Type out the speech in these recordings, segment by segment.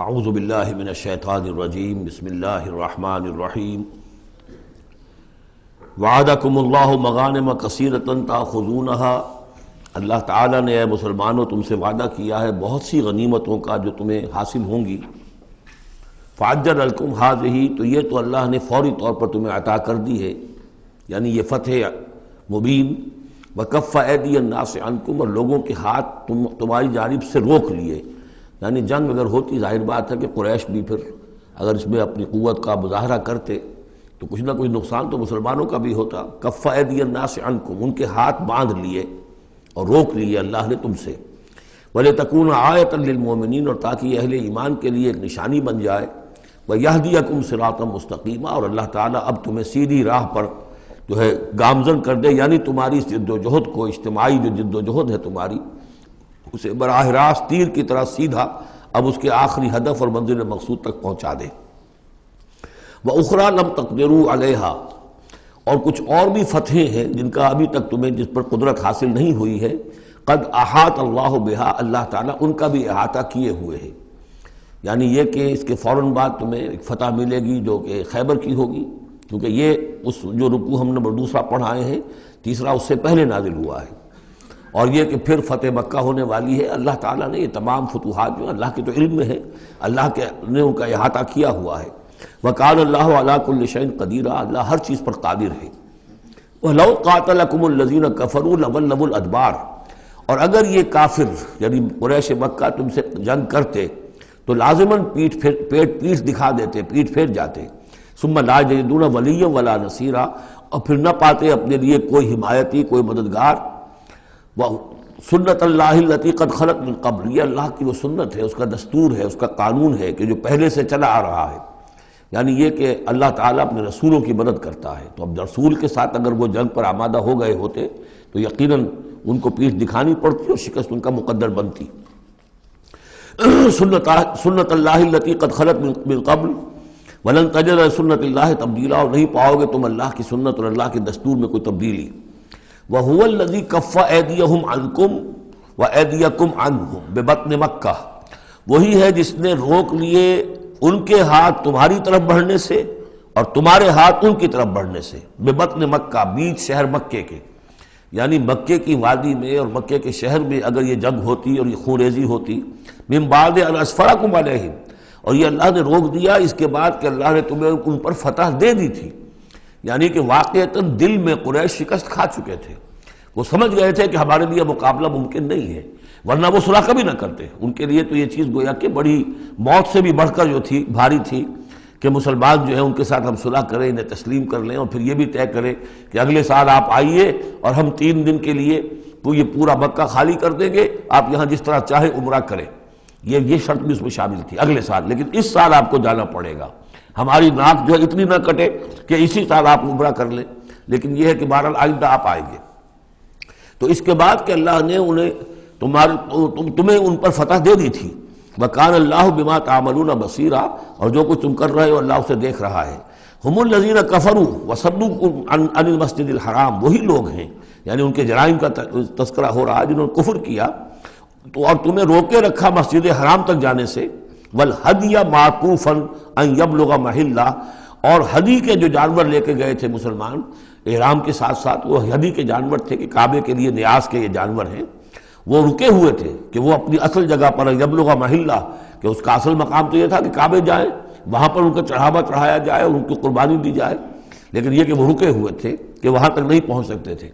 اعوذ باللہ من الشیطان الرجیم بسم اللہ الرحمن الرحیم وعدکم اللہ مغانم کثیرۃ تاخذونها، اللہ تعالیٰ نے اے مسلمانوں تم سے وعدہ کیا ہے بہت سی غنیمتوں کا جو تمہیں حاصل ہوں گی۔ فعجل لکم ہذہ، تو یہ تو اللہ نے فوری طور پر تمہیں عطا کر دی ہے، یعنی یہ فتح مبین۔ وکف ایدی الناس عنکم، اور لوگوں کے ہاتھ تمہاری جانب سے روک لیے، یعنی جنگ اگر ہوتی ظاہر بات ہے کہ قریش بھی پھر اگر اس میں اپنی قوت کا مظاہرہ کرتے تو کچھ نہ کچھ نقصان تو مسلمانوں کا بھی ہوتا۔ کف ایدی الناس عنکم، ان کے ہاتھ باندھ لیے اور روک لیے اللہ نے تم سے۔ وَلِتَكُونَ آیَةً لِّلْمُؤْمِنِينَ، اور تاکہ یہ اہل ایمان کے لیے ایک نشانی بن جائے۔ وَيَهْدِيَكُمْ صِرَاطًا مُسْتَقِيمًا، اور اللہ تعالیٰ اب تمہیں سیدھی راہ پر جو ہے گامزن کر دے، یعنی تمہاری جد و جہد کو، اجتماعی جو جد و جہد ہے تمہاری، اسے براہ راست تیر کی طرح سیدھا اب اس کے آخری ہدف اور منزل مقصود تک پہنچا دے۔ وَأُخْرَى لَمْ تَقْدِرُوا عَلَيْهَا، اور کچھ اور بھی فتحیں ہیں جن کا ابھی تک تمہیں جس پر قدرت حاصل نہیں ہوئی ہے۔ قد احاط اللہ بہا، اللہ تعالیٰ ان کا بھی احاطہ کیے ہوئے ہے، یعنی یہ کہ اس کے فوراً بعد تمہیں ایک فتح ملے گی جو کہ خیبر کی ہوگی، کیونکہ یہ اس جو رکوع ہم نے دوسرا پڑھائے ہیں، تیسرا اس سے پہلے نازل ہوا ہے، اور یہ کہ پھر فتح مکہ ہونے والی ہے۔ اللہ تعالیٰ نے یہ تمام فتوحات جو اللہ کے تو علم میں ہے، اللہ کے نے ان کا احاطہ کیا ہوا ہے۔ وَقَالَ اللَّهُ عَلَىٰ كُلِّ شَيْءٍ قَدِيرٌ، اللہ ہر چیز پر قادر ہے۔ وَلَوْ قَاتَلَكُمُ الَّذِينَ كَفَرُوا لَوَلَّوُا الْأَدْبَارَ، اور اگر یہ کافر یعنی قریش مکہ تم سے جنگ کرتے تو لازماً پیٹ دکھا دیتے، پیٹ پھیر جاتے۔ ثُمَّ لَا يَجِدُونَ وَلِيًّا وَلَا نَصِيرًا، اور پھر نہ پاتے اپنے لیے کوئی حمایتی، کوئی مددگار۔ سنت اللہ التی قد خلت من قبل، یہ اللہ کی وہ سنت ہے، اس کا دستور ہے، اس کا قانون ہے کہ جو پہلے سے چلا آ رہا ہے، یعنی یہ کہ اللہ تعالیٰ اپنے رسولوں کی مدد کرتا ہے۔ تو اب رسول کے ساتھ اگر وہ جنگ پر آمادہ ہو گئے ہوتے تو یقیناً ان کو پیٹھ دکھانی پڑتی اور شکست ان کا مقدر بنتی۔ سنت اللہ التی قد خلت من قبل ولن تجد لسنت اللہ تبدیلا، اور نہیں پاؤ گے تم اللہ کی سنت اور اللہ کے دستور میں کوئی تبدیلی۔ وَهُوَ الَّذِي كَفَّ أَيْدِيَهُمْ عَنْكُمْ وَأَيْدِيَكُمْ عَنْهُمْ بِبَطْنِ مَكَّةَ، وہی ہے جس نے روک لیے ان کے ہاتھ تمہاری طرف بڑھنے سے اور تمہارے ہاتھ ان کی طرف بڑھنے سے۔ بِبَطْنِ مکہ، بیچ شہر مکے کے، یعنی مکے کی وادی میں اور مکے کے شہر میں اگر یہ جنگ ہوتی اور یہ خونریزی ہوتی، مِن بَعْدِ أَنْ أَسْفَرَكُمْ عَلَيْهِمْ، اور یہ اللہ نے روک دیا اس کے بعد کہ اللہ نے تمہیں ان پر فتح دے دی تھی، یعنی کہ واقعتاً دل میں قریش شکست کھا چکے تھے، وہ سمجھ گئے تھے کہ ہمارے لیے مقابلہ ممکن نہیں ہے، ورنہ وہ صلح کبھی نہ کرتے۔ ان کے لیے تو یہ چیز گویا کہ بڑی موت سے بھی بڑھ کر جو تھی، بھاری تھی، کہ مسلمان جو ہے ان کے ساتھ ہم صلح کریں، انہیں تسلیم کر لیں، اور پھر یہ بھی طے کریں کہ اگلے سال آپ آئیے اور ہم 3 دن کے لیے یہ پورا مکہ خالی کر دیں گے، آپ یہاں جس طرح چاہے عمرہ کریں۔ یہ شرط بھی اس میں شامل تھی اگلے سال، لیکن اس سال آپ کو جانا پڑے گا، ہماری ناک جو ہے اتنی نہ کٹے کہ اسی سال آپ عمرہ کر لیں، لیکن یہ ہے کہ بہرحال آئندہ آپ آئیں گے۔ تو اس کے بعد کہ اللہ نے تمہیں ان پر فتح دے دی تھی۔ وَكَانَ اللَّهُ بِمَا تَعْمَلُونَ بَصِيرًا، اور جو کچھ تم کر رہے ہو اللہ اسے دیکھ رہا ہے۔ هُمُ الَّذِينَ كَفَرُوا وَصَدُّوكُمْ عَنِ الْمَسْجِدِ الْحَرَامِ، وہی لوگ ہیں، یعنی ان کے جرائم کا تذکرہ ہو رہا ہے جنہوں نے کفر کیا تو اور تمہیں روکے رکھا مسجد حرام تک جانے سے۔ وَالْهَدْيَ مَعْكُوفًا أَن يَبْلُغَ مَحِلَّهُ، اور ہدی کے جو جانور لے کے گئے تھے مسلمان احرام کے ساتھ ساتھ، وہ ہدی کے جانور تھے کہ کعبے کے لیے نیاز کے یہ جانور ہیں، وہ رکے ہوئے تھے کہ وہ اپنی اصل جگہ پر یبلغ محلہ، کہ اس کا اصل مقام تو یہ تھا کہ کعبے جائیں، وہاں پر ان کا چڑھاوا چڑھایا جائے اور ان کی قربانی دی جائے، لیکن یہ کہ وہ رکے ہوئے تھے کہ وہاں تک نہیں پہنچ سکتے تھے۔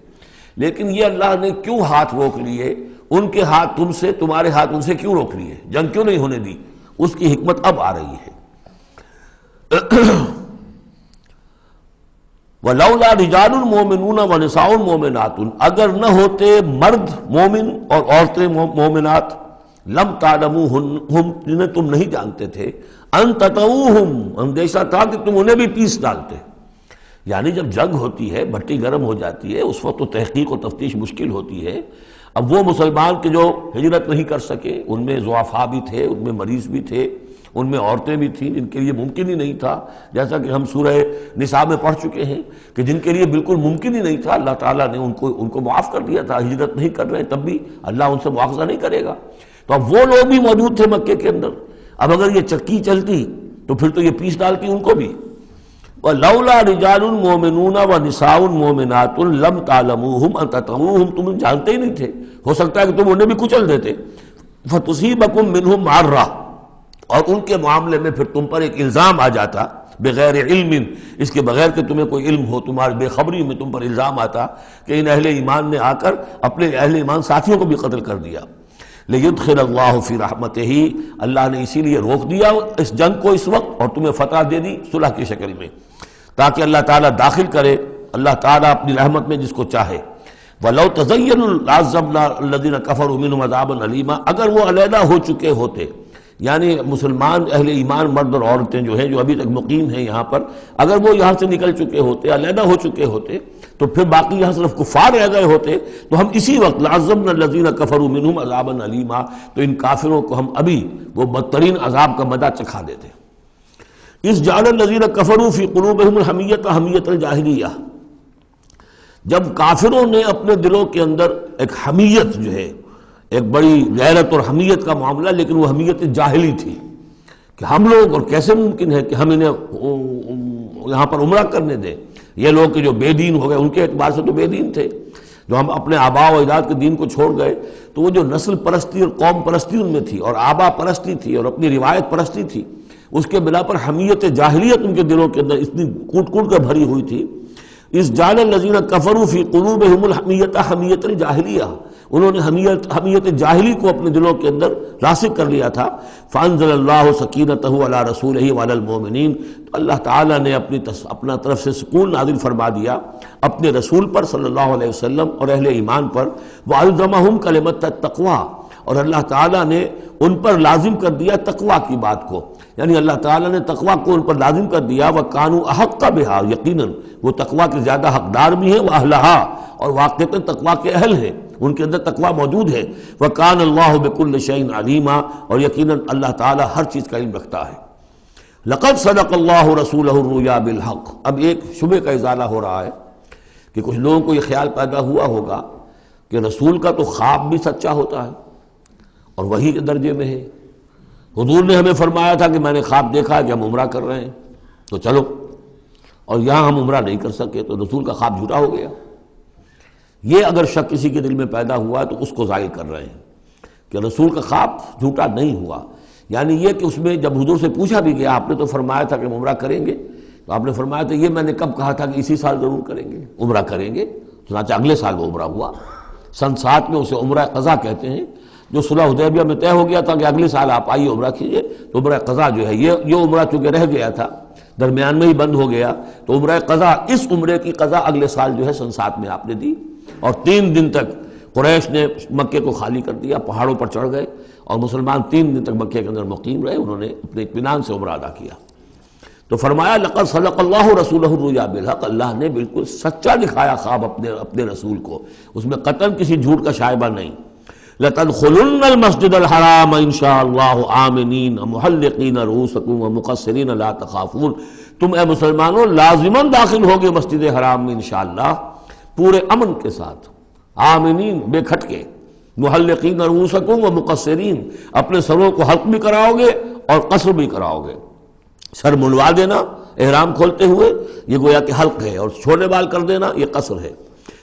لیکن یہ اللہ نے کیوں ہاتھ روک لیے، ان کے ہاتھ تم سے، تمہارے ہاتھ ان سے کیوں روک لیے، جنگ کیوں نہیں ہونے دی، اس کی حکمت اب آ رہی ہے۔ وَلَوْلَا رِجَالٌ مُؤْمِنُونَ وَنِسَاءٌ مُؤْمِنَاتٌ، اگر نہ ہوتے مرد مومن اور عورتیں مومنات، لم تعلموہم، جنہیں تم نہیں جانتے تھے، ان تطؤوہم، اندیشہ تھا کہ تم انہیں بھی پیس ڈالتے، یعنی جب جنگ ہوتی ہے، بھٹی گرم ہو جاتی ہے، اس وقت تو تحقیق و تفتیش مشکل ہوتی ہے۔ اب وہ مسلمان کے جو ہجرت نہیں کر سکے، ان میں ضعفاء بھی تھے، ان میں مریض بھی تھے، ان میں عورتیں بھی تھیں جن کے لیے ممکن ہی نہیں تھا، جیسا کہ ہم سورہ نساء میں پڑھ چکے ہیں کہ جن کے لیے بالکل ممکن ہی نہیں تھا، اللہ تعالیٰ نے ان کو معاف کر دیا تھا، ہجرت نہیں کر رہے تب بھی اللہ ان سے مواخذہ نہیں کرے گا۔ تو اب وہ لوگ بھی موجود تھے مکے کے اندر، اب اگر یہ چکی چلتی تو پھر تو یہ پیس ڈالتی ان کو بھی. وَلَوْلَا رِجَالٌ مُؤْمِنُونَ وَنِسَاءٌ مُؤْمِنَاتٌ لَمْ تَعْلَمُوهُمْ أَن تَطَئُوهُمْ، تم جانتے ہی نہیں تھے، ہو سکتا ہے کہ تم انہیں بھی کچل دیتے. فَتُصِيبَكُم مِّنْهُمْ مَعَرَّةٌ، اور ان کے معاملے میں پھر تم پر ایک الزام آ جاتا بغیر علم، اس کے بغیر کہ تمہیں کوئی علم ہو، تمہاری بے خبری میں تم پر الزام آتا کہ ان اہل ایمان نے آ کر اپنے اہل ایمان ساتھیوں کو بھی قتل کر دیا. لیدخل اللہ فی رحمتہ، اللہ نے اسی لیے روک دیا اس جنگ کو اس وقت اور تمہیں فتح دے دی صلح کی شکل میں، تاکہ اللہ تعالیٰ داخل کرے اللہ تعالیٰ اپنی رحمت میں جس کو چاہے. وَلَوْ تَزَيَّنُوا لَعَذَّبْنَا الَّذِينَ كَفَرُوا مِنْهُمْ عَذَابًا أَلِيمًا، اگر وہ علیحدہ ہو چکے ہوتے، یعنی مسلمان اہل ایمان مرد اور عورتیں جو ہیں جو ابھی تک مقیم ہیں یہاں پر، اگر وہ یہاں سے نکل چکے ہوتے، علیحدہ ہو چکے ہوتے، تو پھر باقی یہاں صرف کفار رہ گئے ہوتے، تو ہم اسی وقت لَعَذَّبْنَا الَّذِينَ كَفَرُوا مِنْهُمْ عَذَابًا أَلِيمًا، تو ان کافروں کو ہم ابھی وہ بدترین عذاب کا مزہ چکھا دیتے. اس جعل الذین کفروا فی قلوبہم الحمیۃ حمیۃ الجاہلیہ، جب کافروں نے اپنے دلوں کے اندر ایک حمیت جو ہے، ایک بڑی غیرت اور حمیت کا معاملہ، لیکن وہ حمیت جاہلی تھی کہ ہم لوگ، اور کیسے ممکن ہے کہ ہم انہیں یہاں پر عمرہ کرنے دیں، یہ لوگ کہ جو بے دین ہو گئے، ان کے اعتبار سے تو بے دین تھے، جو ہم اپنے آبا و اجداد کے دین کو چھوڑ گئے، تو وہ جو نسل پرستی اور قوم پرستی ان میں تھی، اور آبا پرستی تھی، اور اپنی روایت پرستی تھی، اس کے بنا پر حمیت جاہلیت ان کے دلوں کے اندر اتنی کوٹ کوٹ کر بھری ہوئی تھی. اس جعل الذین کفروا فی قلوبہم الحمیۃ حمیۃ الجاہلیہ، انہوں نے حمیت جاہلی کو اپنے دلوں کے اندر راسخ کر لیا تھا. فانزل اللہ سکینتہ علی رسولہ وعلی المؤمنین، تو اللہ تعالیٰ نے اپنا طرف سے سکون نازل فرما دیا اپنے رسول پر صلی اللہ علیہ وسلم اور اہل ایمان پر. وَأَلْزَمَهُمْ كَلِمَةَ التَّقْوَىٰ، اور اللہ تعالیٰ نے ان پر لازم کر دیا تقویٰ کی بات کو، یعنی اللہ تعالیٰ نے تقویٰ کو ان پر لازم کر دیا. وَكَانُوا أَحَقَّ بِهَا، یقیناً وہ تقویٰ کے زیادہ حقدار بھی ہیں، وَأَهْلَهَا، اور واقعتاً تقویٰ کے اہل ہیں، ان کے اندر تقویٰ موجود ہے. وَكَانَ اللَّهُ بِكُلِّ شَيْءٍ عَلِيمًا، اور یقیناً اللہ تعالیٰ ہر چیز کا علم رکھتا ہے. لَقَدْ صَدَقَ اللَّهُ رَسُولَهُ الرُّؤْيَا بِالْحَقِّ، اب ایک شبہ کا ازالہ ہو رہا ہے کہ کچھ لوگوں کو یہ خیال پیدا ہوا ہوگا کہ رسول کا تو خواب بھی سچا ہوتا ہے اور وحی کے درجے میں ہے. حضور نے ہمیں فرمایا تھا کہ میں نے خواب دیکھا کہ ہم عمرہ کر رہے ہیں تو چلو، اور یہاں ہم عمرہ نہیں کر سکے تو رسول کا خواب جھوٹا ہو گیا. یہ اگر شک کسی کے دل میں پیدا ہوا تو اس کو ظاہر کر رہے ہیں کہ رسول کا خواب جھوٹا نہیں ہوا. یعنی یہ کہ اس میں جب حضور سے پوچھا بھی گیا آپ نے تو فرمایا تھا کہ ہم عمرہ کریں گے، تو آپ نے فرمایا تھا یہ میں نے کب کہا تھا کہ اسی سال ضرور کریں گے، عمرہ کریں گے. چنانچہ اگلے سال وہ عمرہ ہوا. سن 7 میں اسے عمرہ قضا کہتے ہیں، جو صلح حدیبیہ میں طے ہو گیا تھا کہ اگلے سال آپ آئیے عمرہ کیجئے، تو عمرہ قضا جو ہے یہ عمرہ چونکہ رہ گیا تھا درمیان میں ہی بند ہو گیا، تو عمرہ قضا، اس عمرے کی قضا اگلے سال جو ہے سن 7 میں آپ نے دی. اور 3 دن تک قریش نے مکے کو خالی کر دیا، پہاڑوں پر چڑھ گئے، اور مسلمان 3 دن تک مکے کے اندر مقیم رہے، انہوں نے اپنے اطمینان سے عمرہ ادا کیا. تو فرمایا لقد صدق اللہ رسولہ الرؤیا بالحق، اللہ نے بالکل سچا دکھایا خواب اپنے رسول کو، اس میں قطعاً کسی جھوٹ کا شائبہ نہیں. لَتَدْخُلُنَّ الْمَسْجِدَ الْحَرَامَ إِنْ شَاءَ اللَّهُ آمِنِينَ مُحَلِّقِينَ رُؤُوسَكُمْ وَمُقَصِّرِينَ لَا تَخَافُونَ، تم اے مسلمانوں لازماً داخل ہوگے مسجد حرام میں انشاءاللہ پورے امن کے ساتھ، آمنین بے کھٹکے، محلقین رؤوسکم ومقصرین، اپنے سروں کو حلق بھی کراؤ گے اور قصر بھی کراؤ گے. سر منڈوا دینا احرام کھولتے ہوئے یہ گویا کہ حلق ہے، اور چھوٹے بال کر دینا یہ قصر ہے.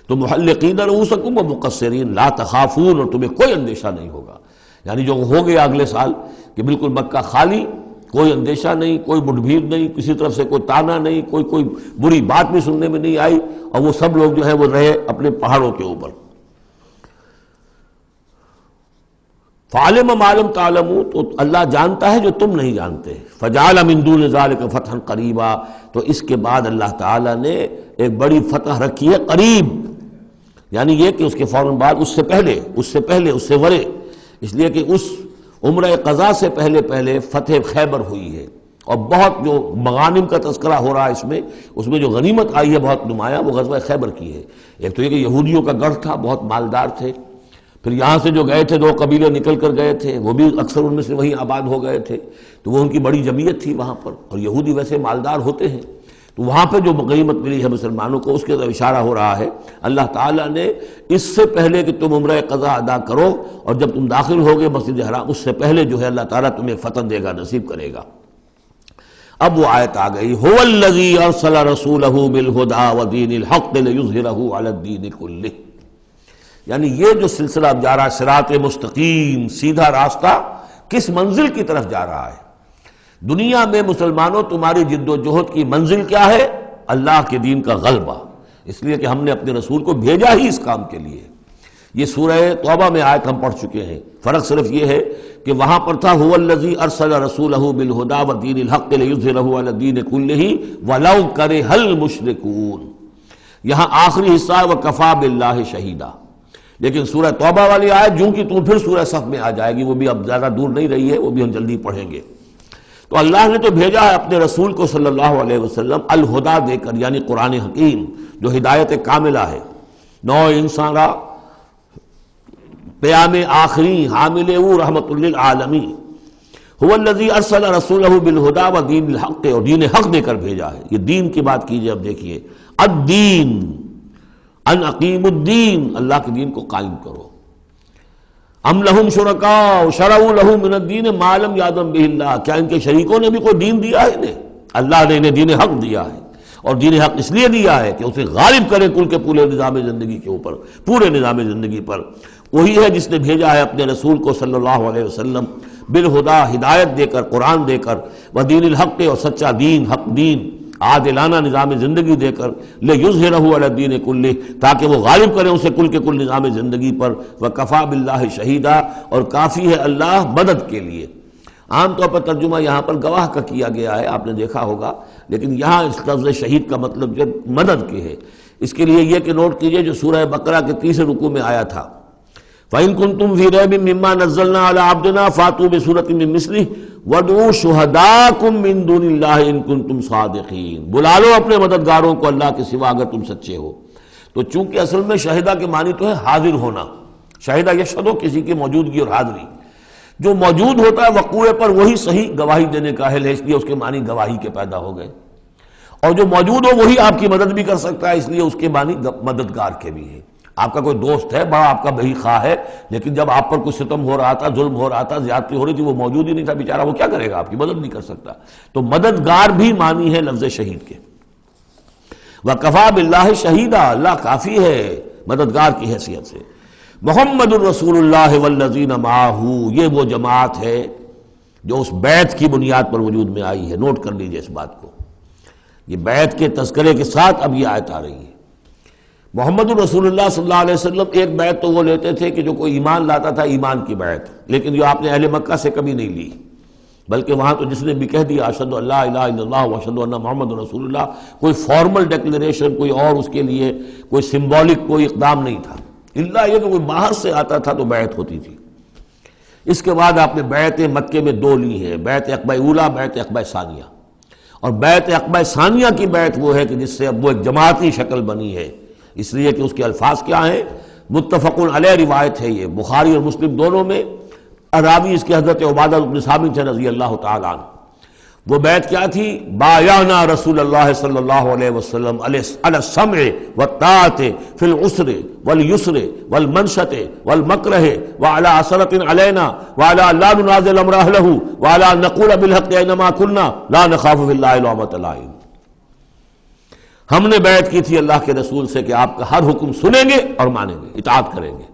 تو محلقین رؤوسکم ومقصرین لا تخافون، اور تمہیں کوئی اندیشہ نہیں ہوگا. یعنی جو ہو گیا اگلے سال کہ بالکل مکہ خالی، کوئی اندیشہ نہیں، کوئی مٹ بھیڑ نہیں، کسی طرف سے کوئی تانا نہیں، کوئی بری بات بھی سننے میں نہیں آئی، اور وہ سب لوگ جو ہیں وہ رہے اپنے پہاڑوں کے اوپر. فعلم ما لم تعلموا، تو اللہ جانتا ہے جو تم نہیں جانتے. فجعل من دون ذلك فتحا قریبا، تو اس کے بعد اللہ تعالیٰ نے ایک بڑی فتح رکھی ہے قریب، یعنی یہ کہ اس کے فوراً بعد اس سے پہلے اس سے ورے، اس لیے کہ اس عمرہ قضا سے پہلے فتح خیبر ہوئی ہے، اور بہت جو مغانم کا تذکرہ ہو رہا ہے اس میں جو غنیمت آئی ہے بہت نمایاں، وہ غزوہ خیبر کی ہے. ایک تو یہ کہ یہودیوں کا گڑھ تھا، بہت مالدار تھے، پھر یہاں سے جو گئے تھے 2 قبیلے نکل کر گئے تھے، وہ بھی اکثر ان میں سے وہیں آباد ہو گئے تھے، تو وہ ان کی بڑی جمعیت تھی وہاں پر، اور یہودی ویسے مالدار ہوتے ہیں. تو وہاں پہ جو غنیمت ملی ہے مسلمانوں کو اس کے طرف اشارہ ہو رہا ہے۔ اللہ تعالیٰ نے اس سے پہلے کہ تم عمرہ قضا ادا کرو اور جب تم داخل ہوگے مسجد حرام، اس سے پہلے جو ہے اللہ تعالیٰ تمہیں فتح دے گا، نصیب کرے گا۔ اب وہ آیت آ گئی، هو الذی ارسل رسولہ بالہدی ودین الحق لیظہرہ علی الدین کلہ، یعنی یہ جو سلسلہ اب جا رہا ہے، صراط مستقیم، سیدھا راستہ کس منزل کی طرف جا رہا ہے؟ دنیا میں مسلمانوں تمہاری جد و جہد کی منزل کیا ہے؟ اللہ کے دین کا غلبہ، اس لیے کہ ہم نے اپنے رسول کو بھیجا ہی اس کام کے لیے۔ یہ سورہ توبہ میں آیت ہم پڑھ چکے ہیں، فرق صرف یہ ہے کہ وہاں پر تھا هو الذی ارسل رسولہ بالہدی ودین الحق لیظہرہ علی الدین کلہ ولو کرہ المشرکون، یہاں آخری حصہ ہے وکفی باللہ شہیدا۔ لیکن سورہ توبہ والی آیت جو کہ تم پھر سورہ صف میں آ جائے گی، وہ بھی اب زیادہ دور نہیں رہی ہے، وہ بھی ہم جلدی پڑھیں گے۔ تو اللہ نے تو بھیجا ہے اپنے رسول کو صلی اللہ علیہ وسلم الہدا دے کر، یعنی قرآن حکیم جو ہدایت کاملہ ہے، نو انسان را پیام آخری حامل او رحمت للعالمین، هو الذی ارسل رسولہ بالہدی ودین الحق، اور دین حق دے کر بھیجا ہے۔ یہ دین کی بات کیجئے، اب دیکھیے الدین، ان اقیم الدین، اللہ کے دین کو قائم کرو۔ ام لہم شرکاء شرعوا لہم من الدین ما لم یأذن بہ اللہ، کیا ان کے شریکوں نے بھی کوئی دین دیا ہے انہیں؟ اللہ نے انہیں دین حق دیا ہے، اور دین حق اس لیے دیا ہے کہ اسے غالب کرے کل کے پورے نظام زندگی کے اوپر، پورے نظام زندگی پر۔ وہی ہے جس نے بھیجا ہے اپنے رسول کو صلی اللہ علیہ وسلم بالہدا، ہدایت دے کر، قرآن دے کر، ودین الحق، اور سچا دین، حق دین، عادلانہ نظام زندگی دے کر، لیظہرہ علی الدین کلہ، تاکہ وہ غالب کریں اسے کل کے کل نظام زندگی پر، وکفی باللہ شہیدا، اور کافی ہے اللہ مدد کے لیے۔ عام طور پر ترجمہ یہاں پر گواہ کا کیا گیا ہے، آپ نے دیکھا ہوگا، لیکن یہاں اس لفظ شہید کا مطلب جو مدد کے ہے۔ اس کے لیے یہ کہ نوٹ کیجئے جو سورہ بقرہ کے تیسرے رکوع میں آیا تھا، فَإِن كُنتُمْ فِي رَيْبٍ مِّمَّا نَزَّلْنَا عَلَىٰ عَبْدِنَا فَأْتُوا بِسُورَةٍ مِّن مِّثْلِهِ وَادْعُوا شُهَدَاءَكُم مِّن دُونِ اللَّهِ إِن كُنتُمْ صَادِقِينَ، بلا لو اپنے مددگاروں کو اللہ کے سوا اگر تم سچے ہو۔ تو چونکہ اصل میں شہیدہ کے معنی تو ہے حاضر ہونا، شہیدہ یشہدو، کسی کی موجودگی اور حاضری، جو موجود ہوتا ہے وقوع پر وہی صحیح گواہی دینے کا اہل ہے، اس لیے اس کے معنی گواہی کے پیدا ہو گئے، اور جو موجود ہو وہی آپ کی مدد بھی کر سکتا ہے، اس لیے اس کے معنی مددگار کے بھی ہیں۔ آپ کا کوئی دوست ہے، بڑا آپ کا بہی خواہ ہے، لیکن جب آپ پر کوئی ستم ہو رہا تھا، ظلم ہو رہا تھا، زیادتی ہو رہی تھی، وہ موجود ہی نہیں تھا بیچارہ، وہ کیا کرے گا؟ آپ کی مدد نہیں کر سکتا۔ تو مددگار بھی معنی ہے لفظ شہید کے۔ وَكَفَى بِاللَّهِ شَهِيدًا، اللہ کافی ہے مددگار کی حیثیت سے۔ محمد الرسول اللہ والذین معہ، یہ وہ جماعت ہے جو اس بیعت کی بنیاد پر وجود میں آئی ہے۔ نوٹ کر لیجئے اس بات کو، یہ بیعت کے تذکرے کے ساتھ اب یہ آیت آ رہی ہے۔ محمد الرسول اللہ صلی اللہ علیہ وسلم ایک بیعت تو وہ لیتے تھے کہ جو کوئی ایمان لاتا تھا، ایمان کی بیعت، لیکن جو آپ نے اہل مکہ سے کبھی نہیں لی، بلکہ وہاں تو جس نے بھی کہہ دیا اشہد ان لا الہ الا اللہ واشہد ان محمد رسول اللہ، کوئی فارمل ڈیکلریشن، کوئی اور اس کے لیے کوئی سمبولک کوئی اقدام نہیں تھا، الا یہ کہ کوئی باہر سے آتا تھا تو بیعت ہوتی تھی۔ اس کے بعد آپ نے بیعت مکے میں دو لی ہیں، بیعت عقبہ اولیٰ، بیعت عقبہ ثانیہ۔ اور بیعت عقبہ ثانیہ کی بیعت وہ ہے کہ جس سے اب وہ ایک جماعتی شکل بنی ہے، اس لیے کہ اس کے الفاظ کیا ہیں؟ متفق علیہ روایت ہے، یہ بخاری اور مسلم دونوں میں، راوی اس کے حضرت عبادہ بن صامت رضی اللہ تعالیٰ عنہ۔ وہ بیعت کیا تھی؟ بایعنا رسول اللہ صلی اللہ علیہ وسلم علی السمع والطاعۃ فی العسر والیسر والمنشط والمکرہ وعلی عثرۃ علینا وعلی لا ننازع الامر اہلہ وعلی ان نقول بالحق اینما کنا لا نخاف فی اللہ لومۃ لائم۔ ہم نے بیعت کی تھی اللہ کے رسول سے کہ آپ کا ہر حکم سنیں گے اور مانیں گے، اطاعت کریں گے،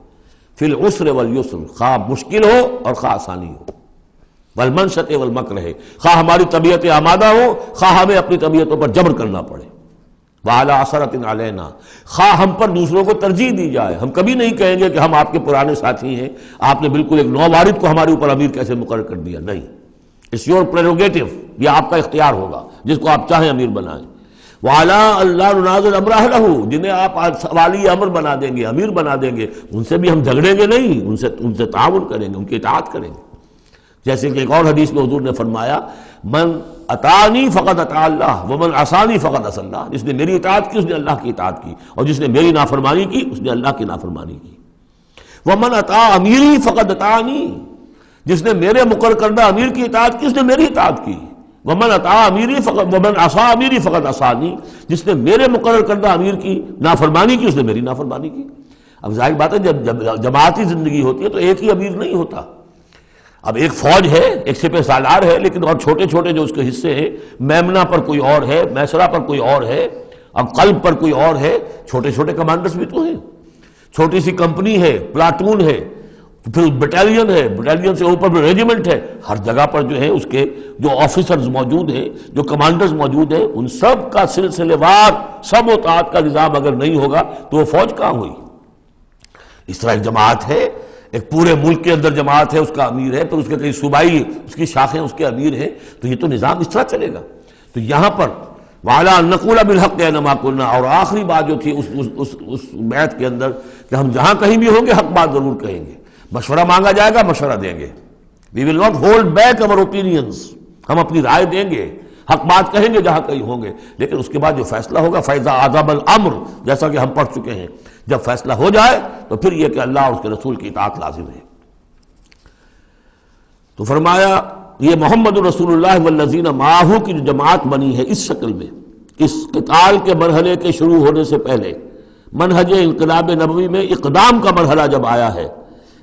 فی العسر والیسر، خواہ مشکل ہو اور خواہ آسانی ہو، والمنشط والمکرہ، خواہ ہماری طبیعت آمادہ ہو، خواہ ہمیں اپنی طبیعتوں پر جبر کرنا پڑے، وعلی عثرۃ علینا، خواہ ہم پر دوسروں کو ترجیح دی جائے۔ ہم کبھی نہیں کہیں گے کہ ہم آپ کے پرانے ساتھی ہیں، آپ نے بالکل ایک نووارد کو ہمارے اوپر امیر کیسے مقرر کر دیا، نہیں، اٹس یور پریروگیٹو، یہ آپ کا اختیار ہوگا، جس کو آپ چاہیں امیر بنائیں۔ وعلیٰ اللہ ننازع الامر اہلہ، جنہیں آپ والی امر بنا دیں گے، امیر بنا دیں گے، ان سے بھی ہم جھگڑیں گے نہیں، ان سے تعاون کریں گے، ان کی اطاعت کریں گے۔ جیسے کہ ایک اور حدیث میں حضور نے فرمایا، من اطاعنی فقد اطاع اللہ ومن عصانی فقد عصی اللہ، جس نے میری اطاعت کی اس نے اللہ کی اطاعت کی، اور جس نے میری نافرمانی کی اس نے اللہ کی نافرمانی کی۔ ومن اطاع امیری فقد اطاعنی، جس نے میرے مقرر کردہ امیر کی اطاعت کی اس نے میری اطاعت کی۔ ومن اطاع امیری فقط ومن عصا امیری فقط عصانی، جس نے میرے مقرر کردہ امیر کی نافرمانی کی اس نے میری نافرمانی کی۔ اب ظاہر بات ہے جب جماعتی زندگی ہوتی ہے تو ایک ہی امیر نہیں ہوتا، اب ایک فوج ہے، ایک سپہ سالار ہے، لیکن اور چھوٹے چھوٹے جو اس کے حصے ہیں، میمنہ پر کوئی اور ہے، میسرہ پر کوئی اور ہے، اب قلب پر کوئی اور ہے، چھوٹے چھوٹے کمانڈرز بھی تو ہیں، چھوٹی سی کمپنی ہے، پلاٹون ہے، پھر بٹالین ہے، بٹالین سے اوپر بھی ریجیمنٹ ہے، ہر جگہ پر جو ہے اس کے جو آفیسرز موجود ہیں، جو کمانڈرز موجود ہیں، ان سب کا سلسلے وار سب اطاعت کا نظام اگر نہیں ہوگا تو وہ فوج کہاں ہوئی؟ اس طرح ایک جماعت ہے، ایک پورے ملک کے اندر جماعت ہے، اس کا امیر ہے، پھر اس کے کئی صوبائی اس کی شاخیں اس کے امیر ہیں، تو یہ تو نظام اس طرح چلے گا۔ تو یہاں پر وَعَلَىٰ أَن نَّقُولَ بِالْحَقِّ أَيْنَمَا كُنَّا، اور آخری بات جو تھی اس بیعت کے اندر کہ ہم جہاں کہیں بھی ہوں گے حق بات ضرور کہیں گے، مشورہ مانگا جائے گا مشورہ دیں گے، وی ول ناٹ ہولڈ بیک اور اوپینینز، ہم اپنی رائے دیں گے، حق بات کہیں گے جہاں کہیں ہوں گے، لیکن اس کے بعد جو فیصلہ ہوگا فَإِذَا عَزَمَ الْأَمْرُ، جیسا کہ ہم پڑھ چکے ہیں، جب فیصلہ ہو جائے تو پھر یہ کہ اللہ اور اس کے رسول کی اطاعت لازم ہے۔ تو فرمایا یہ محمد رسول اللہ والذین معہ کی جو جماعت بنی ہے اس شکل میں، اس قتال کے مرحلے کے شروع ہونے سے پہلے، منہج انقلاب نبوی میں اقدام کا مرحلہ جب آیا ہے،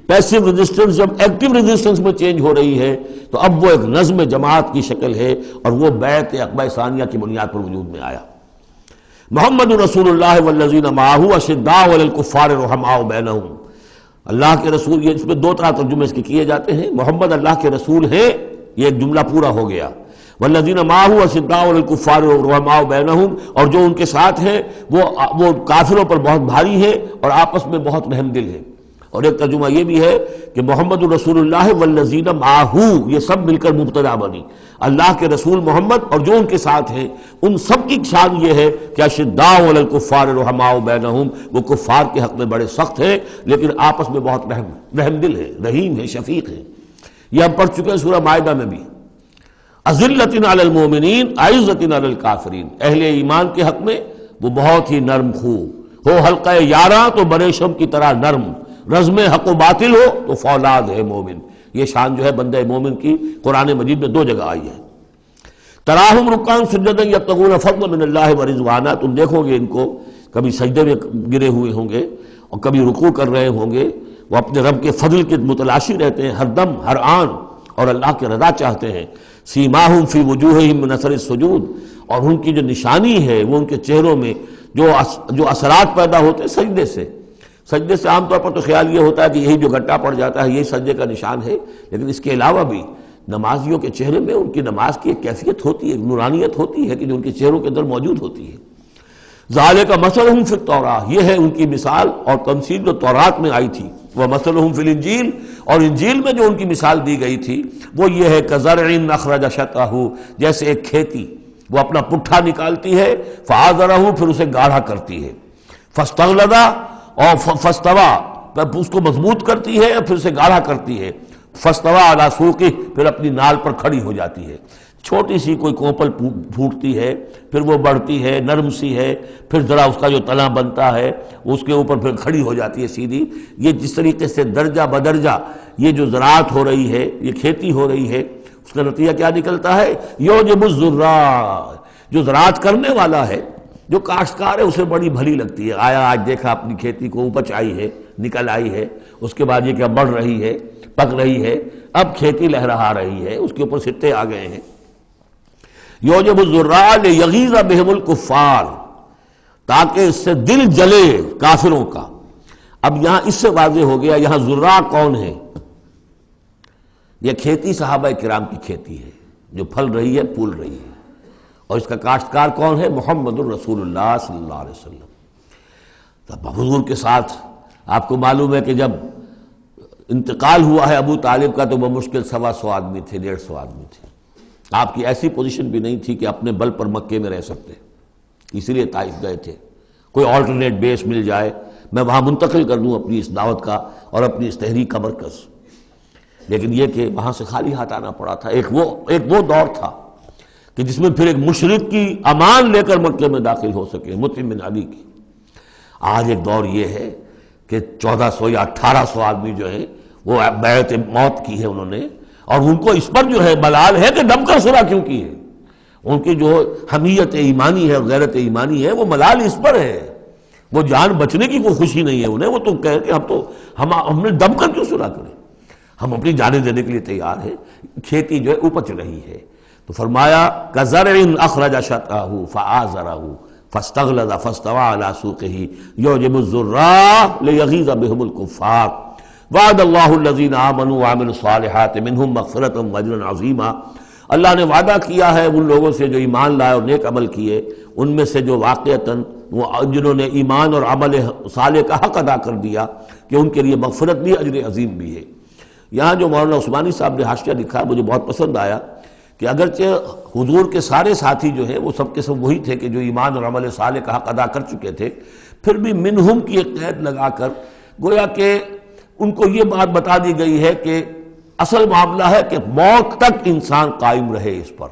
پیسو ریزسٹنس جب ایکٹیو ریزسٹنس میں چینج ہو رہی ہے، تو اب وہ ایک نظم جماعت کی شکل ہے، اور وہ بیعت عقبہ ثانیہ کی بنیاد پر وجود میں آیا۔ محمد رسول اللہ والذین معہ اشداء علی الکفار رحماء بینہم، اللہ کے رسول، یہ اس میں دو طرح ترجمے اس کے کیے جاتے ہیں، محمد اللہ کے رسول ہیں، یہ ایک جملہ پورا ہو گیا، والذین معہ اشداء علی الکفار رحماء بینہم، اور جو ان کے ساتھ ہیں وہ کافروں پر بہت بھاری ہیں اور آپس میں بہت رحم دل ہیں۔ اور ایک ترجمہ یہ بھی ہے کہ محمد رسول اللہ والذین معہ، یہ سب مل کر مبتدا بنی، اللہ کے رسول محمد اور جو ان کے ساتھ ہیں، ان سب کی شان یہ ہے کہ اشداء علی الکفار رحماء بینہم، وہ کفار کے حق میں بڑے سخت ہیں لیکن آپس میں بہت رحم دل ہیں، رحیم ہیں، شفیق ہیں۔ یہ ہم پڑھ چکے ہیں سورہ مائدہ میں بھی، اذلۃ علی المؤمنین اعزۃ علی الکافرین، اہل ایمان کے حق میں وہ بہت ہی نرم خو ہو، حلقہ یاراں تو بریشم کی طرح نرم، رزم حق و باطل ہو تو فولاد ہے مومن۔ یہ شان جو ہے بندہ مومن کی قرآن مجید میں دو جگہ آئی ہے۔ تراہم رکعا سجدا یبتغون فضلا من اللہ ورضوانا، تم دیکھو گے ان کو کبھی سجدے میں گرے ہوئے ہوں گے اور کبھی رکوع کر رہے ہوں گے، وہ اپنے رب کے فضل کے متلاشی رہتے ہیں ہر دم ہر آن، اور اللہ کی رضا چاہتے ہیں۔ سیماہم فی وجوہہم من اثر السجود، اور ان کی جو نشانی ہے وہ ان کے چہروں میں جو اثرات پیدا ہوتے ہیں سجدے سے۔ سجدے سے عام طور پر تو خیال یہ ہوتا ہے کہ یہی جو گھٹا پڑ جاتا ہے یہی سجدے کا نشان ہے، لیکن اس کے علاوہ بھی نمازیوں کے چہرے میں ان کی نماز کی ایک کیفیت ہوتی ہے، نورانیت ہوتی ہے کہ جو ان کے چہروں کے اندر موجود ہوتی ہے۔ ذالک مثلہم فی التوراۃ، یہ ہے ان کی مثال اور تمثیل جو تورات میں آئی تھی، ومثلہم فی الانجیل، اور انجیل میں جو ان کی مثال دی گئی تھی وہ یہ ہے کزرع اخرج شطأہ، جیسے ایک کھیتی وہ اپنا پٹھا نکالتی ہے، فآزرہ، پھر اسے گاڑھا کرتی ہے، فاستغلظ، اور فاستوى، اس کو مضبوط کرتی ہے اور پھر اسے گاڑھا کرتی ہے، فاستوى علی سوقہ، پھر اپنی نال پر کھڑی ہو جاتی ہے۔ چھوٹی سی کوئی کوپل پھوٹتی ہے، پھر وہ بڑھتی ہے، نرم سی ہے، پھر ذرا اس کا جو تنا بنتا ہے اس کے اوپر پھر کھڑی ہو جاتی ہے سیدھی۔ یہ جس طریقے سے درجہ بدرجہ یہ جو زراعت ہو رہی ہے، یہ کھیتی ہو رہی ہے، اس کا نتیجہ کیا نکلتا ہے؟ یعجب الزراع، جو زراعت کرنے والا ہے، جو کاشتکار ہے اسے بڑی بھلی لگتی ہے، آیا آج دیکھا اپنی کھیتی کو اپج آئی ہے، نکل آئی ہے، اس کے بعد یہ کہ بڑھ رہی ہے، پک رہی ہے، اب کھیتی لہرا رہی ہے، اس کے اوپر سٹے آ گئے ہیں۔ یعجب الزراع لیغیظ بہم الکفار، تاکہ اس سے دل جلے کافروں کا۔ اب یہاں اس سے واضح ہو گیا یہاں زراع کون ہے؟ یہ کھیتی صحابہ کرام کی کھیتی ہے جو پھل رہی ہے، پھول رہی ہے، اور اس کا کاشتکار کون ہے؟ محمد الرسول اللہ صلی اللہ علیہ وسلم۔ تب حضور کے ساتھ آپ کو معلوم ہے کہ جب انتقال ہوا ہے ابو طالب کا تو وہ مشکل 125 آدمی تھے، 150 آدمی تھے۔ آپ کی ایسی پوزیشن بھی نہیں تھی کہ اپنے بل پر مکے میں رہ سکتے، اسی لیے طائف گئے تھے، کوئی آلٹرنیٹ بیس مل جائے میں وہاں منتقل کر دوں اپنی اس دعوت کا اور اپنی اس تحریک کا مرکز، لیکن یہ کہ وہاں سے خالی ہاتھ آنا پڑا تھا۔ ایک وہ دور تھا کہ جس میں پھر ایک مشرک کی امان لے کر مکے میں داخل ہو سکے، مطعم بن عدی کی۔ آج ایک دور یہ ہے کہ 1400 یا 1800 آدمی جو ہیں وہ بیعت موت کی ہے انہوں نے، اور ان کو اس پر جو ہے ملال ہے کہ دم کر صلح کیوں کی ہے۔ ان کی جو حمیت ایمانی ہے اور غیرت ایمانی ہے وہ ملال اس پر ہے، وہ جان بچنے کی کوئی خوشی نہیں ہے انہیں، وہ تو کہہ کہ ہم نے دم کر کیوں سنا کریں، ہم اپنی جانیں دینے کے لیے تیار ہیں۔ کھیتی جو ہے اپج رہی ہے، تو فرمایا کزرع اخرج شطأہ فآزرہ فاستغلظ فاستوى على سوقه يعجب الزراع ليغيظ بهم الكفار وعد الله الذين آمنوا وعملوا الصالحات منهم مغفرة واجرا عظیما۔ اللہ نے وعدہ کیا ہے ان لوگوں سے جو ایمان لائے اور نیک عمل کیے، ان میں سے جو واقعتاً جنہوں نے ایمان اور عمل صالح کا حق ادا کر دیا کہ ان کے لیے مغفرت بھی اجر عظیم بھی ہے۔ یہاں جو مولانا عثمانی صاحب نے حاشیہ لکھا مجھے بہت پسند آیا کہ اگرچہ حضور کے سارے ساتھی جو ہیں وہ سب کے سب وہی تھے کہ جو ایمان اور عمل صالح کا حق ادا کر چکے تھے، پھر بھی منہم کی ایک قید لگا کر گویا کہ ان کو یہ بات بتا دی گئی ہے کہ اصل معاملہ ہے کہ موت تک انسان قائم رہے اس پر،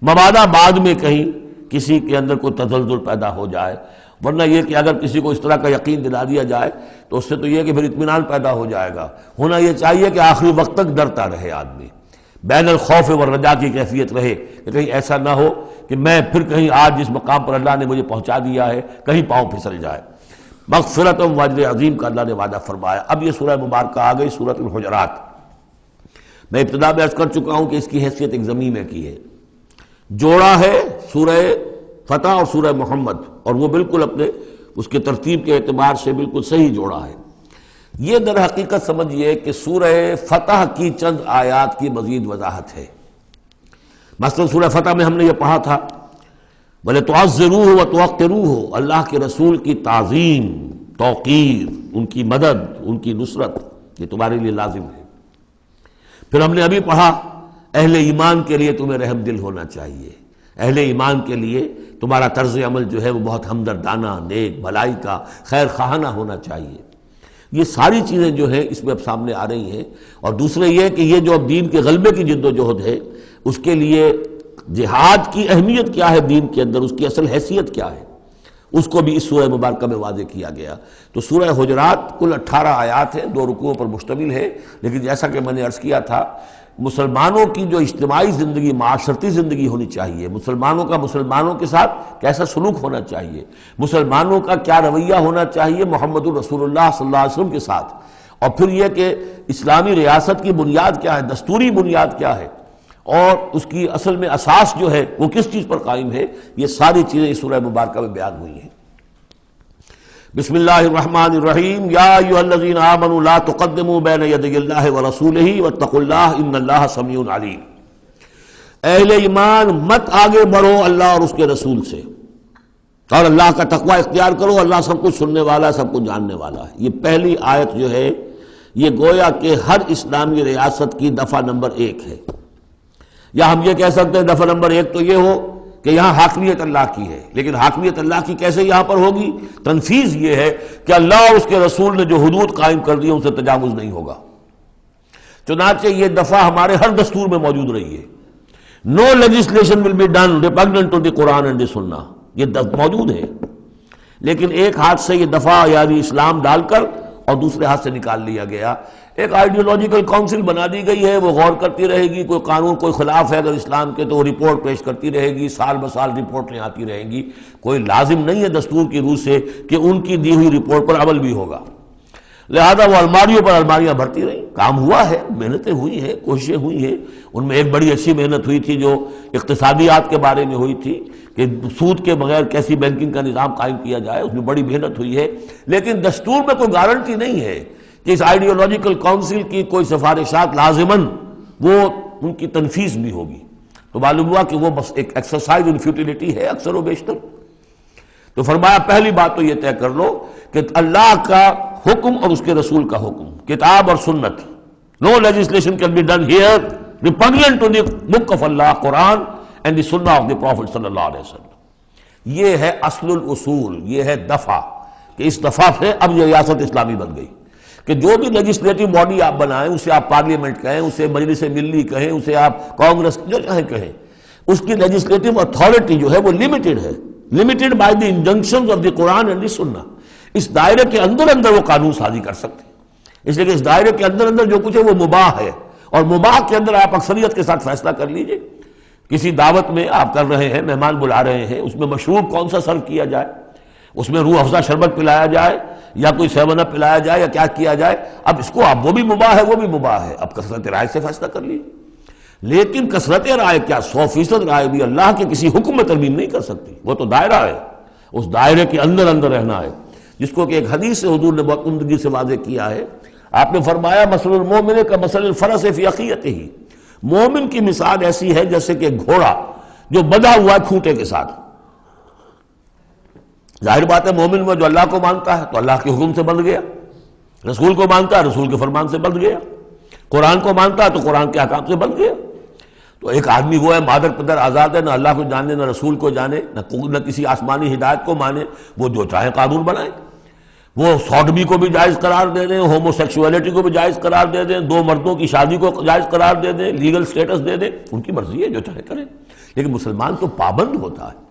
مبادا بعد میں کہیں کسی کے اندر کوئی تزلزل پیدا ہو جائے، ورنہ یہ کہ اگر کسی کو اس طرح کا یقین دلا دیا جائے تو اس سے تو یہ کہ پھر اطمینان پیدا ہو جائے گا۔ ہونا یہ چاہیے کہ آخری وقت تک ڈرتا رہے آدمی، بین الخوف والرجاء کی کیفیت رہے کہ کہیں ایسا نہ ہو کہ میں پھر کہیں آج جس مقام پر اللہ نے مجھے پہنچا دیا ہے کہیں پاؤں پھسل جائے۔ مغفرت و اجر عظیم کا اللہ نے وعدہ فرمایا۔ اب یہ سورہ مبارکہ آ گئی سورۃ الحجرات۔ میں ابتدا میں عرض کر چکا ہوں کہ اس کی حیثیت ایک ضمیمے کی ہے، جوڑا ہے سورہ فتح اور سورہ محمد، اور وہ بالکل اپنے اس کے ترتیب کے اعتبار سے بالکل صحیح جوڑا ہے۔ یہ در حقیقت سمجھیے کہ سورہ فتح کی چند آیات کی مزید وضاحت ہے۔ مثلا سورہ فتح میں ہم نے یہ پڑھا تھا وَلَتُعَزِّرُوهُ وَتُوَقِّرُوهُ، اللہ کے رسول کی تعظیم، توقیر، ان کی مدد، ان کی نصرت، یہ تمہارے لیے لازم ہے۔ پھر ہم نے ابھی پڑھا اہل ایمان کے لیے تمہیں رحم دل ہونا چاہیے، اہل ایمان کے لیے تمہارا طرز عمل جو ہے وہ بہت ہمدردانہ، نیک، بھلائی کا، خیر خواہانہ ہونا چاہیے۔ یہ ساری چیزیں جو ہیں اس میں اب سامنے آ رہی ہیں۔ اور دوسرے یہ کہ یہ جو اب دین کے غلبے کی جد و جہد ہے اس کے لیے جہاد کی اہمیت کیا ہے دین کے اندر، اس کی اصل حیثیت کیا ہے، اس کو بھی اس سورہ مبارکہ میں واضح کیا گیا۔ تو سورہ حجرات کل 18 آیات ہیں، 2 رکوعوں پر مشتمل ہے، لیکن جیسا کہ میں نے عرض کیا تھا مسلمانوں کی جو اجتماعی زندگی، معاشرتی زندگی ہونی چاہیے، مسلمانوں کا مسلمانوں کے ساتھ کیسا سلوک ہونا چاہیے، مسلمانوں کا کیا رویہ ہونا چاہیے محمد الرسول اللہ صلی اللہ علیہ وسلم کے ساتھ، اور پھر یہ کہ اسلامی ریاست کی بنیاد کیا ہے، دستوری بنیاد کیا ہے، اور اس کی اصل میں اساس جو ہے وہ کس چیز پر قائم ہے، یہ ساری چیزیں اس سورہ مبارکہ میں بیان ہوئی ہیں۔ بسم اللہ الرحمن الرحیم، یا ایھا الذین آمنوا لا تقدموا بین یدی اللہ ورسولہ واتقوا اللہ ان اللہ سمیع علیم۔ اہل ایمان مت آگے بڑھو اللہ اور اس کے رسول سے، اور اللہ کا تقوی اختیار کرو، اللہ سب کچھ سننے والا ہے، سب کچھ جاننے والا ہے۔ یہ پہلی آیت جو ہے یہ گویا کہ ہر اسلامی ریاست کی دفعہ نمبر 1 ہے، یا ہم یہ کہہ سکتے ہیں دفعہ نمبر 1 تو یہ ہو کہ یہاں حاکمیت اللہ کی ہے، لیکن حاکمیت اللہ کی کیسے یہاں پر ہوگی؟ تنفیذ یہ ہے کہ اللہ اور اس کے رسول نے جو حدود قائم کر دی ان سے تجاوز نہیں ہوگا۔ چنانچہ یہ دفعہ ہمارے ہر دستور میں موجود رہی ہے، no legislation will be done repugnant to the Quran and the Sunnah, یہ موجود ہے، لیکن ایک ہاتھ سے یہ دفعہ یعنی اسلام ڈال کر اور دوسرے ہاتھ سے نکال لیا گیا۔ ایک آئیڈیولوجیکل کونسل بنا دی گئی ہے، وہ غور کرتی رہے گی، کوئی قانون کوئی خلاف ہے اگر اسلام کے تو وہ رپورٹ پیش کرتی رہے گی، سال بسال رپورٹیں آتی رہیں گی، کوئی لازم نہیں ہے دستور کی روح سے کہ ان کی دی ہوئی رپورٹ پر عمل بھی ہوگا، لہذا وہ الماریوں پر الماریاں بھرتی رہیں۔ کام ہوا ہے، محنتیں ہوئی ہیں، کوششیں ہوئی ہیں، ان میں ایک بڑی اچھی محنت ہوئی تھی جو اقتصادیات کے بارے میں ہوئی تھی کہ سود کے بغیر کیسی بینکنگ کا نظام قائم کیا جائے، اس میں بڑی محنت ہوئی ہے، لیکن دستور میں کوئی گارنٹی نہیں ہے کہ اس آئیڈیولوجیکل کونسل کی کوئی سفارشات لازماً وہ ان کی تنفیذ بھی ہوگی، تو معلوم ہوا کہ وہ بس ایک ایکسرسائز ان فیوٹیلیٹی ہے اکثر و بیشتر۔ تو فرمایا پہلی بات تو یہ طے کر لو کہ اللہ کا حکم اور اس کے رسول کا حکم، کتاب اور سنت، no legislation can be done here repugnant to the book of Allah Quran and the Sunnah of the profit صلی اللہ علیہ وسلم۔ یہ ہے اصل الاصول، یہ ہے دفعہ، کہ اس دفعہ سے اب یہ ریاست اسلامی بن گئی کہ جو بھی لیجسلیٹو باڈی آپ بنائیں، اسے آپ پارلیمنٹ کہیں، اسے مجلس ملی کہیں، اسے آپ کانگریس جو چاہیں کہیں، اس کی لیجسلیٹو اتھارٹی جو ہے وہ لمیٹڈ ہے، limited by the injunctions of the Quran and the Sunnah. اس دائرے کے اندر اندر وہ قانون سازی کر سکتے ہیں، اس لیے کہ اس دائرے کے اندر اندر جو کچھ ہے وہ مباح ہے، اور مباح کے اندر آپ اکثریت کے ساتھ فیصلہ کر لیجئے۔ کسی دعوت میں آپ کر رہے ہیں، مہمان بلا رہے ہیں، اس میں مشروب کون سا سرو کیا جائے، اس میں روح افزا شربت پلایا جائے یا کوئی 7 اپ پلایا جائے یا کیا کیا جائے، اب اس کو اب وہ بھی مباح ہے، وہ بھی مباح ہے، اب کثرت رائے سے فیصلہ کر لیجیے۔ لیکن کثرت رائے کیا 100% رائے بھی اللہ کے کسی حکم میں ترمیم نہیں کر سکتی، وہ تو دائرہ ہے، اس دائرے کے اندر اندر رہنا ہے، جس کو کہ ایک حدیث سے حضور نے بہت عمدگی سے واضح کیا ہے۔ آپ نے فرمایا مثل المومن کا مثل الفرس فی عقیتہ، مومن کی مثال ایسی ہے جیسے کہ گھوڑا جو بندھا ہوا ہے کھوٹے کے ساتھ۔ ظاہر بات ہے مومن میں جو اللہ کو مانتا ہے تو اللہ کے حکم سے بندھ گیا، رسول کو مانتا ہے رسول کے فرمان سے بندھ گیا، قرآن کو مانتا ہے تو قرآن کے احکام سے بندھ گیا۔ تو ایک آدمی وہ ہے مادر پدر آزاد ہے، نہ اللہ کو جانے نہ رسول کو جانے نہ کسی آسمانی ہدایت کو مانے، وہ جو چاہے قانون بنائے، وہ سوڈمی کو بھی جائز قرار دے دیں، ہومو سیکسولیٹی کو بھی جائز قرار دے دیں، 2 مردوں کی شادی کو جائز قرار دے دیں، لیگل سٹیٹس دے دیں، ان کی مرضی ہے جو چاہے کریں، لیکن مسلمان تو پابند ہوتا ہے۔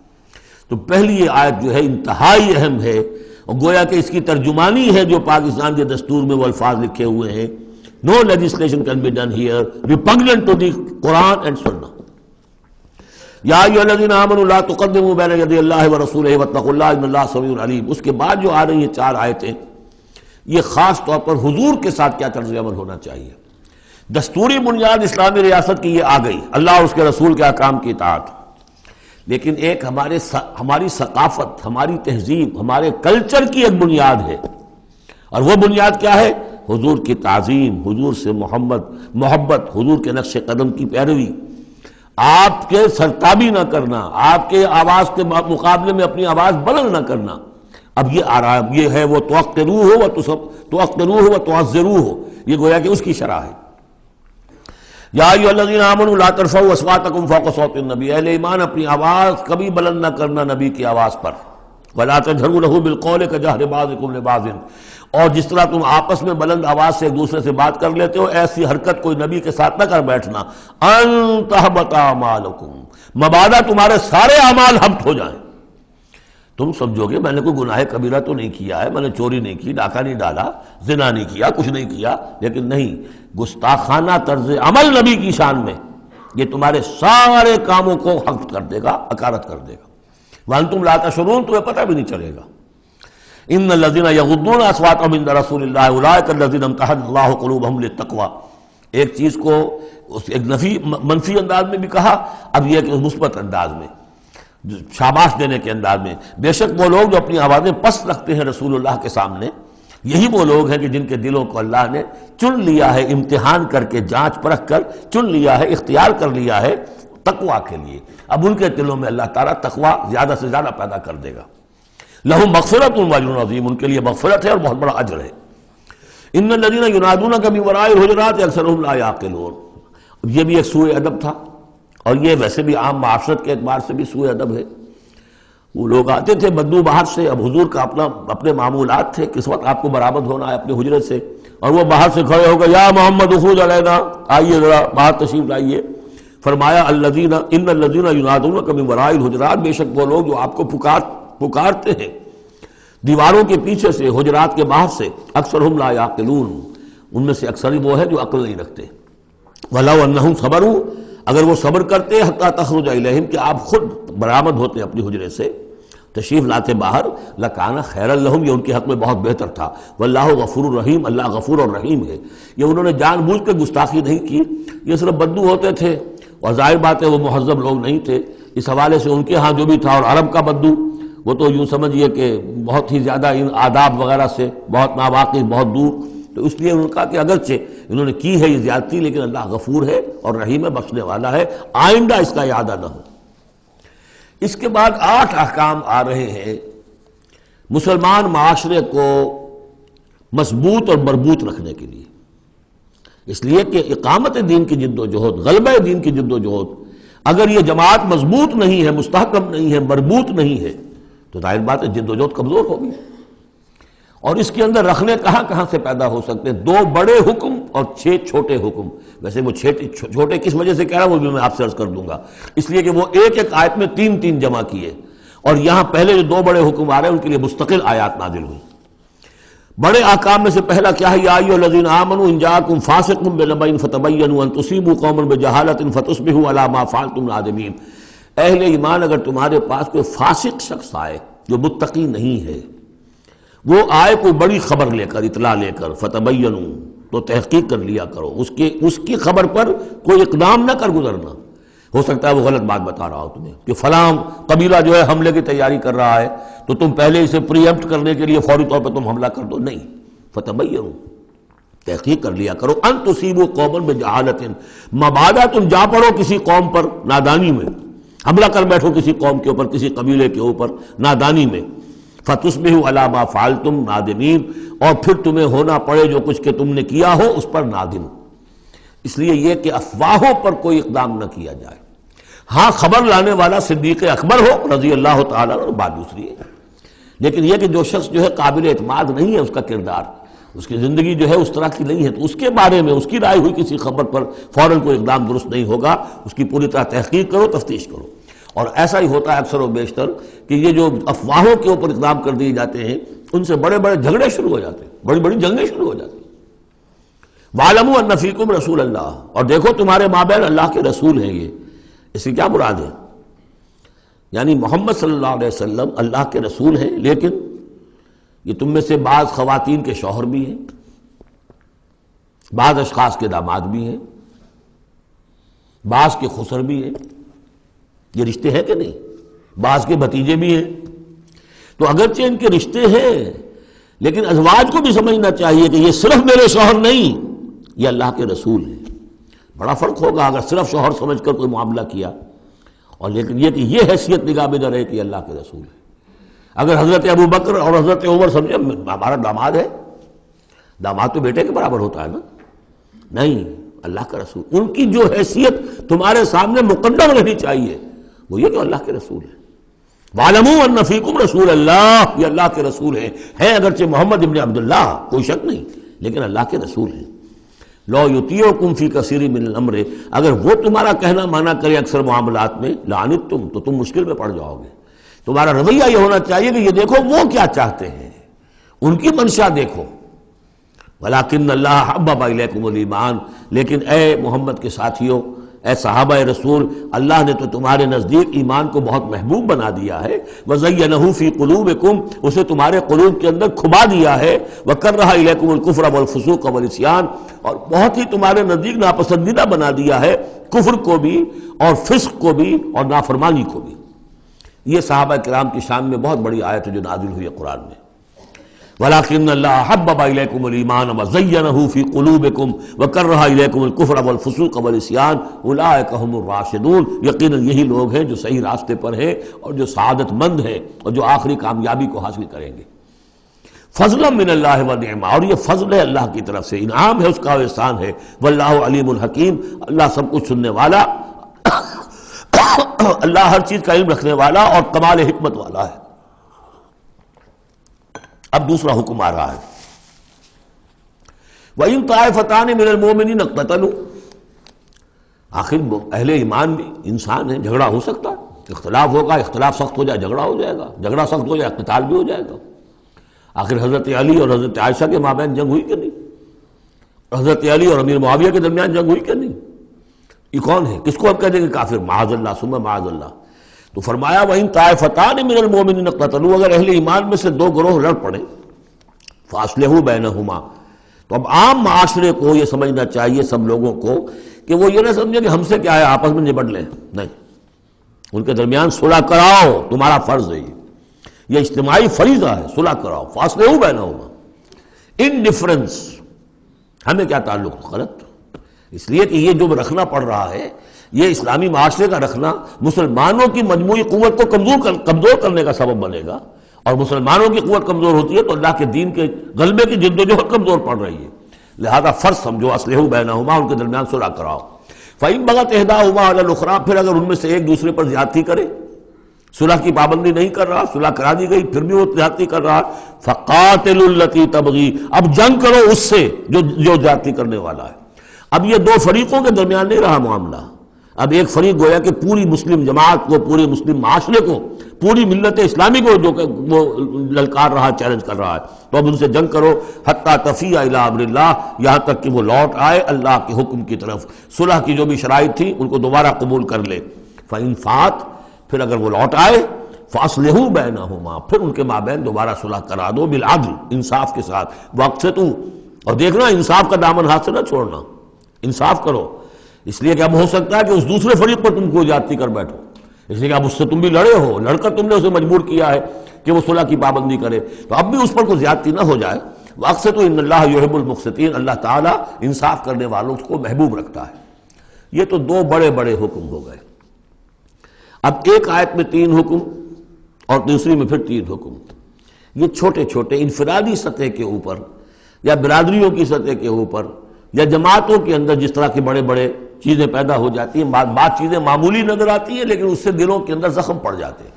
تو پہلی یہ آیت جو ہے انتہائی اہم ہے، اور گویا کہ اس کی ترجمانی ہے جو پاکستان کے دستور میں وہ الفاظ لکھے ہوئے ہیں، No legislation can be done here repugnant to the Quran and Sunnah. یا ایھا الذین آمنوا لا تقدموا بین یدی اللہ ورسولہ واتقوا اللہ ان اللہ سمیع علیم۔ اس کے بعد جو آ رہی ہیں 4 آیتیں، یہ خاص طور پر حضور کے ساتھ کیا طرز عمل ہونا چاہیے۔ دستوری بنیاد اسلامی ریاست کی یہ آ گئی، اللہ اور اس کے رسول کے احکام کی اطاعت، لیکن ایک ہماری ثقافت، ہماری تہذیب، ہمارے کلچر کی ایک بنیاد ہے، اور وہ بنیاد کیا ہے؟ حضور کی تعظیم، حضور سے محبت، حضور کے نقش قدم کی پیروی، آپ کے سرتابی نہ کرنا، آپ کے آواز کے مقابلے میں اپنی آواز بلند نہ کرنا۔ اب یہ آرام یہ ہے وہ توقروہ و تعزروہ، یہ گویا کہ اس کی شرح ہے۔ یا ایھا الذین آمنوا لا ترفعوا اصواتکم فوق صوت النبی، اہل ایمان اپنی آواز کبھی بلند نہ کرنا نبی کی آواز پر، ولا تجہروا لہ بالقول کجہر بعضکم لبعض، اور جس طرح تم آپس میں بلند آواز سے ایک دوسرے سے بات کر لیتے ہو، ایسی حرکت کوئی نبی کے ساتھ نہ کر بیٹھنا۔ ان تحبط اعمالکم، مبادا تمہارے سارے اعمال حبط ہو جائیں۔ تم سمجھو گے میں نے کوئی گناہ کبیرہ تو نہیں کیا ہے، میں نے چوری نہیں کی، ڈاکہ نہیں ڈالا، زنا نہیں کیا، کچھ نہیں کیا، لیکن نہیں، گستاخانہ طرز عمل نبی کی شان میں یہ تمہارے سارے کاموں کو حبط کر دے گا، اکارت کر دے گا۔ وانتم لا تشعرون، تمہیں پتہ بھی نہیں چلے گا۔ ان الذین یغضون اصواتهم عند رسول اللہ اولئک الذین امتحن اللہ قلوبهم للتقوی، ایک چیز کو ایک منفی انداز میں بھی کہا، اب یہ کہ مثبت انداز میں، شاباش دینے کے انداز میں، بے شک وہ لوگ جو اپنی آوازیں پست رکھتے ہیں رسول اللہ کے سامنے، یہی وہ لوگ ہیں کہ جن کے دلوں کو اللہ نے چن لیا ہے، امتحان کر کے جانچ پرکھ کر چن لیا ہے، اختیار کر لیا ہے تقوی کے لیے۔ اب ان کے دلوں میں اللہ تعالیٰ تقوی زیادہ سے زیادہ پیدا کر دے گا۔ لہم مغفرۃ واجر عظیم، ان کے لیے مغفرت ہے اور بہت بڑا اجر ہے۔ ان الذین ینادونک من وراء الحجرات اکثرهم لا یعقلون، یہ بھی ایک سوء ادب تھا، اور یہ ویسے بھی عام معاشرت کے اعتبار سے بھی سوء ادب ہے۔ وہ لوگ آتے تھے بدو باہر سے، اب حضور کا اپنے معمولات تھے، کس وقت آپ کو برآمد ہونا ہے اپنے حجرے سے، اور وہ باہر سے کھڑے ہو گئے، یا محمد اخرج علینا، آئیے ذرا باہر تشریف لائیے۔ فرمایا ان الذین ینادونک من وراء الحجرات، بے شک وہ لوگ جو آپ کو پکارتے ہیں دیواروں کے پیچھے سے، حجرات کے باہر سے، اکثرهم لا یعقلون، ان میں سے اکثر وہ ہے جو عقل نہیں رکھتے۔ وَلَوْ أَنَّهُمْ صَبَرُوا، اگر وہ صبر کرتے حتیٰ تخرج الیہم، کہ آپ خود برآمد ہوتے اپنی حجرے سے، تشریف لاتے باہر، لَكَانَ خَيْرًا لَهُمْ، یہ ان کے حق میں بہت بہتر تھا۔ وَاللَّهُ غَفُورٌ رَحِيمٌ، اللہ غفور اور رحیم ہے۔ یہ انہوں نے جان بوجھ کے گستاخی نہیں کی، یہ صرف بدو ہوتے تھے، اور ظاہر بات ہے وہ مہذب لوگ نہیں تھے، اس حوالے سے ان کے ہاں جو بھی تھا، اور عرب کا بدو وہ تو یوں سمجھیے کہ بہت ہی زیادہ ان آداب وغیرہ سے بہت ناواقف، بہت دور، تو اس لیے انہوں نے کہا کہ اگرچہ انہوں نے کی ہے یہ زیادتی، لیکن اللہ غفور ہے اور رحیم ہے، بخشنے والا ہے، آئندہ اس کا اعادہ نہ ہو۔ اس کے بعد 8 احکام آ رہے ہیں مسلمان معاشرے کو مضبوط اور مربوط رکھنے کے لیے، اس لیے کہ اقامت دین کی جد و جہد، غلبہ دین کی جد و جہد، اگر یہ جماعت مضبوط نہیں ہے، مستحکم نہیں ہے، مربوط نہیں ہے، تو ظاہر بات ہے جد و جہد کمزور ہوگی۔ اور اس کے اندر رکھنے کہاں سے پیدا ہو سکتے ہیں؟ 2 بڑے حکم اور 6 چھوٹے حکم۔ ویسے وہ چھوٹے کس وجہ سے کہہ رہا ہوں وہ بھی میں آپ سے عرض کر دوں گا، اس لیے کہ وہ ایک آیت میں 3 جمع کیے، اور یہاں پہلے جو 2 بڑے حکم آ رہے ہیں ان کے لیے مستقل آیات نازل ہوئی۔ بڑے احکام میں سے پہلا کیا ہے؟ یا ایھا الذین آمنوا ان جاءکم فاسق بنبأ فتبینوا ان تصیبوا قوما بجہالۃ فتصبحوا علی ما فعلتم نادمین۔ اہل ایمان، اگر تمہارے پاس کوئی فاسق شخص آئے جو متقی نہیں ہے، وہ آئے کوئی بڑی خبر لے کر، اطلاع لے کر، فتبینوا، تو تحقیق کر لیا کرو، اس کی خبر پر کوئی اقدام نہ کر گزرنا۔ ہو سکتا ہے وہ غلط بات بتا رہا ہو تمہیں کہ فلاں قبیلہ جو ہے حملے کی تیاری کر رہا ہے، تو تم پہلے اسے پری ایمپٹ کرنے کے لیے فوری طور پہ تم حملہ کر دو، نہیں، فتبینوا، تحقیق کر لیا کرو، ان تصیبوا قوما بجہالۃ، مبادا تم جا پڑو کسی قوم پر نادانی میں، حملہ کر بیٹھو کسی قوم کے اوپر، کسی قبیلے کے اوپر نادانی میں، فتصبحوا علی ما فعلتم نادمین، اور پھر تمہیں ہونا پڑے جو کچھ کہ تم نے کیا ہو اس پر نادم۔ اس لیے یہ کہ افواہوں پر کوئی اقدام نہ کیا جائے۔ ہاں خبر لانے والا صدیق اکبر ہو رضی اللہ تعالیٰ عنہ، بات دوسری ہے، لیکن یہ کہ جو شخص جو ہے قابل اعتماد نہیں ہے، اس کا کردار، اس کی زندگی جو ہے اس طرح کی نہیں ہے، تو اس کے بارے میں اس کی رائے ہوئی کسی خبر پر فوراً کوئی اقدام درست نہیں ہوگا، اس کی پوری طرح تحقیق کرو، تفتیش کرو۔ اور ایسا ہی ہوتا ہے اکثر و بیشتر کہ یہ جو افواہوں کے اوپر اقدام کر دیے جاتے ہیں، ان سے بڑے بڑے جھگڑے شروع ہو جاتے ہیں، بڑی بڑی جنگیں شروع ہو جاتی ہیں۔ وَاعْلَمُوا أَنَّ فِيكُمْ رَسُولَ اللَّهِ، اور دیکھو تمہارے مابین اللہ کے رسول ہیں۔ یہ اس سے کیا مراد ہے؟ یعنی محمد صلی اللہ علیہ وسلم اللہ کے رسول ہیں، لیکن یہ تم میں سے بعض خواتین کے شوہر بھی ہیں، بعض اشخاص کے داماد بھی ہیں، بعض کے خسر بھی ہیں، یہ رشتے ہیں کہ نہیں؟ بعض کے بھتیجے بھی ہیں۔ تو اگرچہ ان کے رشتے ہیں، لیکن ازواج کو بھی سمجھنا چاہیے کہ یہ صرف میرے شوہر نہیں، یہ اللہ کے رسول ہیں۔ بڑا فرق ہوگا اگر صرف شوہر سمجھ کر کوئی معاملہ کیا، اور لیکن یہ کہ یہ حیثیت نگاہ میں نہ رہے کہ یہ اللہ کے رسول ہے۔ اگر حضرت ابو بکر اور حضرت عمر سمجھے ہمارا داماد ہے، داماد تو بیٹے کے برابر ہوتا ہے نا، نہیں، اللہ کا رسول، ان کی جو حیثیت تمہارے سامنے مقدم رہنی چاہیے وہ یہ کہ اللہ کے رسول ہے۔ وَاعْلَمُوا أَنَّ فِيكُمْ رَسُولَ اللَّهِ، یہ اللہ کے رسول ہیں اگرچہ محمد ابن عبداللہ، کوئی شک نہیں، لیکن اللہ کے رسول ہیں۔ لَوْ يُطِيعُكُمْ فِي كَثِيرٍ مِّنَ الْأَمْرِ، اگر وہ تمہارا کہنا مانا کرے اکثر معاملات میں، لَعَنِتُّمْ، تو تم مشکل میں پڑ جاؤ گے۔ تمہارا رویہ یہ ہونا چاہیے کہ یہ دیکھو وہ کیا چاہتے ہیں، ان کی منشا دیکھو۔ وَلَٰكِنَّ اللَّهَ حَبَّبَ إِلَيْكُمُ الْإِيمَانَ، لیکن اے محمد کے ساتھیوں، اے صحابہ رسول، اللہ نے تو تمہارے نزدیک ایمان کو بہت محبوب بنا دیا ہے۔ وَزَيَّنَهُ فِي قُلُوبِكُمْ، اسے تمہارے قلوب کے اندر کھبا دیا ہے۔ وَكَرَّهَ إِلَيْكُمُ الْكُفْرَ وَالْفُسُوقَ وَالْعِصْيَانَ، اور بہت ہی تمہارے نزدیک ناپسندیدہ بنا دیا ہے کفر کو بھی اور فسق کو بھی اور نافرمانی کو بھی۔ یہ صحابہ کرام کی شان میں بہت بڑی آیت ہے جو نازل ہوئی ہے قرآن میں۔ وَلَٰكِنَّ اللَّهَ حَبَّبَ إِلَيْكُمُ الْإِيمَانَ وَزَيَّنَهُ فِي قُلُوبِكُمْ وَكَرَّهَ إِلَيْكُمُ الْكُفْرَ وَالْفُسُوقَ وَالْعِصْيَانَ أُولَٰئِكَ هُمُ الرَّاشِدُونَ، یقیناً یہی لوگ ہیں جو صحیح راستے پر ہیں اور جو سعادت مند ہیں اور جو آخری کامیابی کو حاصل کریں گے۔ فضلا من اللہ ونعما، اور یہ فضل ہے اللہ کی طرف سے، انعام ہے اس کا، احسان ہے۔ واللہ علیم الحکیم، اللہ سب کچھ سننے والا، اللہ ہر چیز کا علم رکھنے والا اور کمال حکمت والا ہے۔ اب دوسرا حکم آ رہا ہے، وَإِن طَائِفَتَانِ مِنَ الْمُؤْمِنِينَ اقْتَتَلُوا، آخر اہل ایمان بھی انسان ہیں، جھگڑا ہو سکتا ہے، اختلاف ہوگا، اختلاف سخت ہو جائے جھگڑا ہو جائے گا، جھگڑا سخت ہو جائے قتال بھی ہو جائے گا۔ آخر حضرت علی اور حضرت عائشہ کے مابین جنگ ہوئی کہ نہیں؟ حضرت علی اور امیر معاویہ کے درمیان جنگ ہوئی کہ نہیں؟ یہ کون ہے؟ کس کو اب کہہ دیں گے کافر؟ معاذ اللہ ثم معاذ اللہ۔ تو فرمایا وَإِن طَائِفَتَانِ مِنَ الْمُؤْمِنِينَ اقْتَتَلُوا، اگر اہل ایمان میں سے دو گروہ لڑ پڑے، فَأَصْلِحُوا بَيْنَهُمَا، تو اب عام معاشرے کو یہ سمجھنا چاہیے، سب لوگوں کو، کہ وہ یہ نہ سمجھے کہ ہم سے کیا ہے، آپس میں نبٹ لیں، نہیں، ان کے درمیان صلح کراؤ، تمہارا فرض ہے، یہ اجتماعی فریضہ ہے، صلح کراؤ۔ فَأَصْلِحُوا بَيْنَهُمَا، انڈیفرنس ہمیں کیا تعلق؟ غلط، اس لیے کہ یہ جو رکھنا پڑ رہا ہے، یہ اسلامی معاشرے کا رکھنا مسلمانوں کی مجموعی قوت کو کمزور کرنے کا سبب بنے گا، اور مسلمانوں کی قوت کمزور ہوتی ہے تو اللہ کے دین کے غلبے کی جدوجہد کمزور پڑ رہی ہے، لہذا فرض سمجھو اصلحوا بینہما، ان کے درمیان صلح کراؤ۔ فَإِن بَغَتْ إِحْدَاهُمَا عَلَى الْأُخْرَىٰ، پھر اگر ان میں سے ایک دوسرے پر زیادتی کرے، صلح کی پابندی نہیں کر رہا، صلح کرا دی گئی پھر بھی وہ زیادتی کر رہا، فَقَاتِلُوا الَّتِي تَبْغِي، اب جنگ کرو اس سے جو زیادتی کرنے والا ہے۔ اب یہ دو فریقوں کے درمیان نہیں رہا معاملہ، اب ایک فریق گویا کہ پوری مسلم جماعت کو، پورے مسلم معاشرے کو پوری ملت اسلامی کو جو کہ وہ للکار رہا، چیلنج کر رہا ہے، تو اب ان سے جنگ کرو حتیٰ تفیء الی امر اللہ، یہاں تک کہ وہ لوٹ آئے اللہ کے حکم کی طرف۔ صلح کی جو بھی شرائط تھی ان کو دوبارہ قبول کر لے۔ فإن فات، پھر اگر وہ لوٹ آئے، فاصلحوا بینہما، پھر ان کے مابین دوبارہ صلح کرا دو، بالعدل، انصاف کے ساتھ، واقسطوا، اور دیکھنا انصاف کا دامن ہاتھ سے نہ چھوڑنا، انصاف کرو، اس لیے کہ اب ہو سکتا ہے کہ اس دوسرے فریق پر تم کوئی زیادتی کر بیٹھو، اس لیے کہ اب اس سے تم بھی لڑے ہو، لڑ کر تم نے اسے مجبور کیا ہے کہ وہ صلح کی پابندی کرے، تو اب بھی اس پر کوئی زیادتی نہ ہو جائے۔ واقسطوا ان اللہ یحب المقسطین، اللہ تعالیٰ انصاف کرنے والوں کو محبوب رکھتا ہے۔ یہ تو دو بڑے بڑے حکم ہو گئے۔ اب ایک آیت میں 3 حکم اور دوسری میں پھر 3 حکم، یہ چھوٹے چھوٹے انفرادی سطح کے اوپر یا برادریوں کی سطح کے اوپر یا جماعتوں کے اندر جس طرح کے بڑے بڑے چیزیں پیدا ہو جاتی ہیں، بعض چیزیں معمولی نظر آتی ہیں لیکن اس سے دلوں کے اندر زخم پڑ جاتے ہیں۔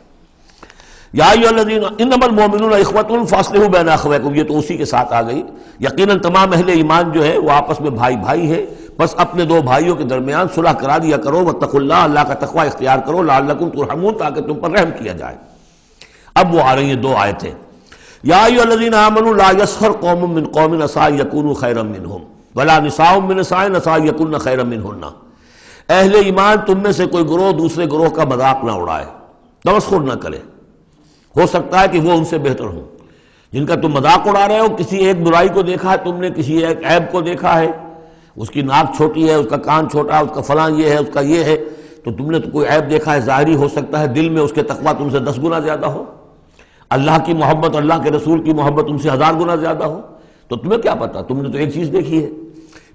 یا ایھا الذین انما المؤمنون اخوۃ فاصلحوا بین اخویکم، یہ تو اسی کے ساتھ آ گئی۔ یقیناً تمام اہل ایمان جو ہے وہ آپس میں بھائی بھائی ہے، بس اپنے دو بھائیوں کے درمیان صلح کرا دیا کرو، واتقوا اللہ، اللہ کا تقوی اختیار کرو، لعلکم ترحمون، تاکہ تم پر رحم کیا جائے۔ اب وہ آ رہی ہیں 2 آیتیں۔ یا ایھا الذین آمنوا لا یسخر قوم من قوم عسى ان یکونوا خیرا منهم ولا نساء من نساء عسى ان یکن خیرا منهن، اہل ایمان تم میں سے کوئی گروہ دوسرے گروہ کا مذاق نہ اڑائے، تمسخر نہ کرے، ہو سکتا ہے کہ وہ ان سے بہتر ہوں۔ جن کا تم مذاق اڑا رہے ہو، کسی ایک برائی کو دیکھا ہے تم نے، کسی ایک عیب کو دیکھا ہے، اس کی ناک چھوٹی ہے، اس کا کان چھوٹا ہے، اس کا فلاں یہ ہے، اس کا یہ ہے، تو تم نے تو کوئی عیب دیکھا ہے ظاہری، ہو سکتا ہے دل میں اس کے تقویٰ تم سے 10 گنا زیادہ ہو، اللہ کی محبت، اللہ کے رسول کی محبت تم سے 1000 گنا زیادہ ہو، تو تمہیں کیا پتا، تم نے تو ایک چیز دیکھی ہے۔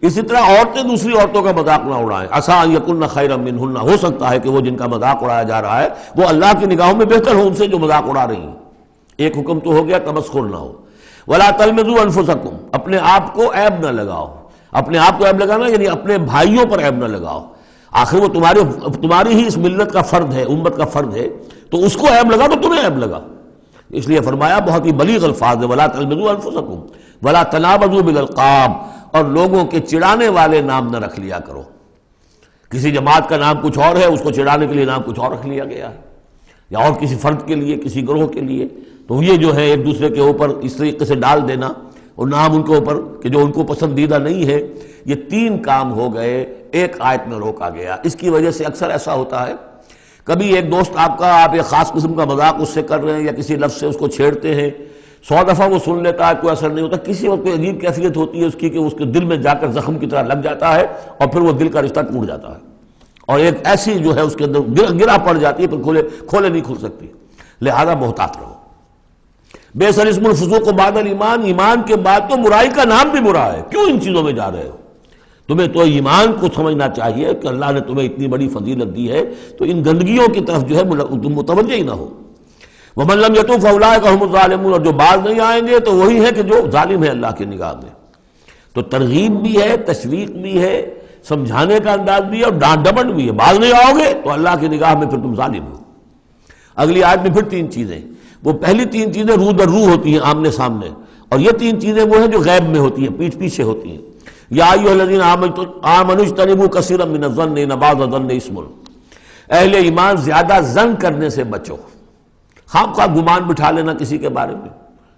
اسی طرح عورتیں دوسری عورتوں کا مذاق نہ اڑائیں، عسیٰ ان یکن خیرا منہن، ہو سکتا ہے کہ وہ جن کا مذاق اڑایا جا رہا ہے وہ اللہ کی نگاہوں میں بہتر ہو ان سے جو مذاق اڑا رہی ہیں۔ ایک حکم تو ہو گیا تمسخر نہ ہو۔ ولا تلمزوا انفسکم، اپنے آپ کو عیب نہ لگاؤ، اپنے آپ کو عیب لگانا یعنی اپنے بھائیوں پر عیب نہ لگاؤ، آخر وہ تمہاری ہی اس ملت کا فرد ہے، امت کا فرد ہے، تو اس کو عیب لگا تو تمہیں عیب لگا، اس لیے فرمایا بہت ہی بلیغ الفاظ ہے، ولا تلمزوا انفسکم ولا تنابزوا بالالقاب، اور لوگوں کے چڑانے والے نام نہ رکھ لیا کرو۔ کسی جماعت کا نام کچھ اور ہے، اس کو چڑانے کے لیے نام کچھ اور رکھ لیا گیا ہے، یا اور کسی فرد کے لیے، کسی گروہ کے لیے، تو یہ جو ہے ایک دوسرے کے اوپر اس طریقے سے ڈال دینا اور نام ان کے اوپر کہ جو ان کو پسندیدہ نہیں ہے، یہ 3 کام ہو گئے، ایک آیت میں روکا گیا۔ اس کی وجہ سے اکثر ایسا ہوتا ہے، کبھی ایک دوست آپ ایک خاص قسم کا مذاق اس سے کر رہے ہیں یا کسی لفظ سے اس کو چھیڑتے ہیں، 100 دفعہ وہ سن لیتا ہے، کوئی اثر نہیں ہوتا، کسی وقت کوئی عجیب کیفیت ہوتی ہے اس کی کہ اس کے دل میں جا کر زخم کی طرح لگ جاتا ہے اور پھر وہ دل کا رشتہ ٹوٹ جاتا ہے، اور ایک ایسی جو ہے اس کے اندر گرا پڑ جاتی ہے، پھر کھولے نہیں کھل سکتی۔ لہذا محتاط رہو۔ بئس الاسم الفسوق بعد الایمان، ایمان کے بعد تو برائی کا نام بھی برا ہے، کیوں ان چیزوں میں جا رہے ہو؟ تمہیں تو ایمان کو سمجھنا چاہیے کہ اللہ نے تمہیں اتنی بڑی فضیلت دی ہے، تو ان گندگیوں کی طرف جو ہے تم متوجہ ہی نہ ہو۔ وَمَن لَّمْ يَتُوب فَأُولَٰئِكَ هُمُ الظَّالِمُونَ، اور جو باز نہیں آئیں گے تو وہی ہے کہ جو ظالم ہے اللہ کی نگاہ میں۔ تو ترغیب بھی ہے، تشویق بھی ہے، سمجھانے کا انداز بھی ہے، اور ڈانٹ ڈپٹ بھی ہے۔ باز نہیں آؤ گے تو اللہ کی نگاہ میں پھر تم ظالم ہو۔ اگلی آیت میں پھر 3 چیزیں، وہ پہلی 3 چیزیں رو در رو ہوتی ہیں آمنے سامنے، اور یہ 3 چیزیں وہ ہیں جو غیب میں ہوتی ہیں، پیٹھ پیچھے ہوتی ہیں۔ یا ایھا الذین آمنوا اجتنبوا کثیرا من الظن ان بعض الظن اسم، اہل ایمان زیادہ ظن کرنے سے بچو، خام خواہ گمان بٹھا لینا کسی کے بارے میں،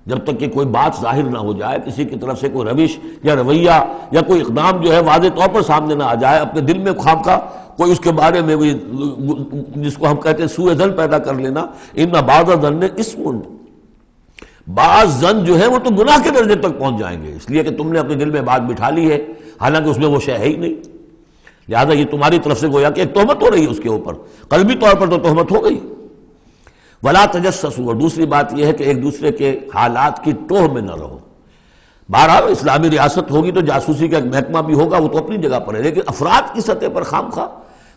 جب تک کہ کوئی بات ظاہر نہ ہو جائے، کسی کی طرف سے کوئی روش یا رویہ یا کوئی اقدام جو ہے واضح طور پر سامنے نہ آ جائے، اپنے دل میں خام خواہ کوئی اس کے بارے میں جس کو ہم کہتے ہیں سوء ظن پیدا کر لینا، ان بعض الظن اسم، بعض ظن جو ہے وہ تو گناہ کے درجے تک پہنچ جائیں گے، اس لیے کہ تم نے اپنے دل میں بات بٹھا لی ہے حالانکہ اس میں وہ شے ہے ہی نہیں، لہذا یہ تمہاری طرف سے گویا کہ ایک تہمت ہو رہی ہے اس کے اوپر، قلبی طور پر تو تہمت ہو گئی۔ ولا تجسسوا، اور دوسری بات یہ ہے کہ ایک دوسرے کے حالات کی ٹوہ میں نہ رہو۔ بہرحال اسلامی ریاست ہوگی تو جاسوسی کا ایک محکمہ بھی ہوگا، وہ تو اپنی جگہ پر ہے، لیکن افراد کی سطح پر خام خواہ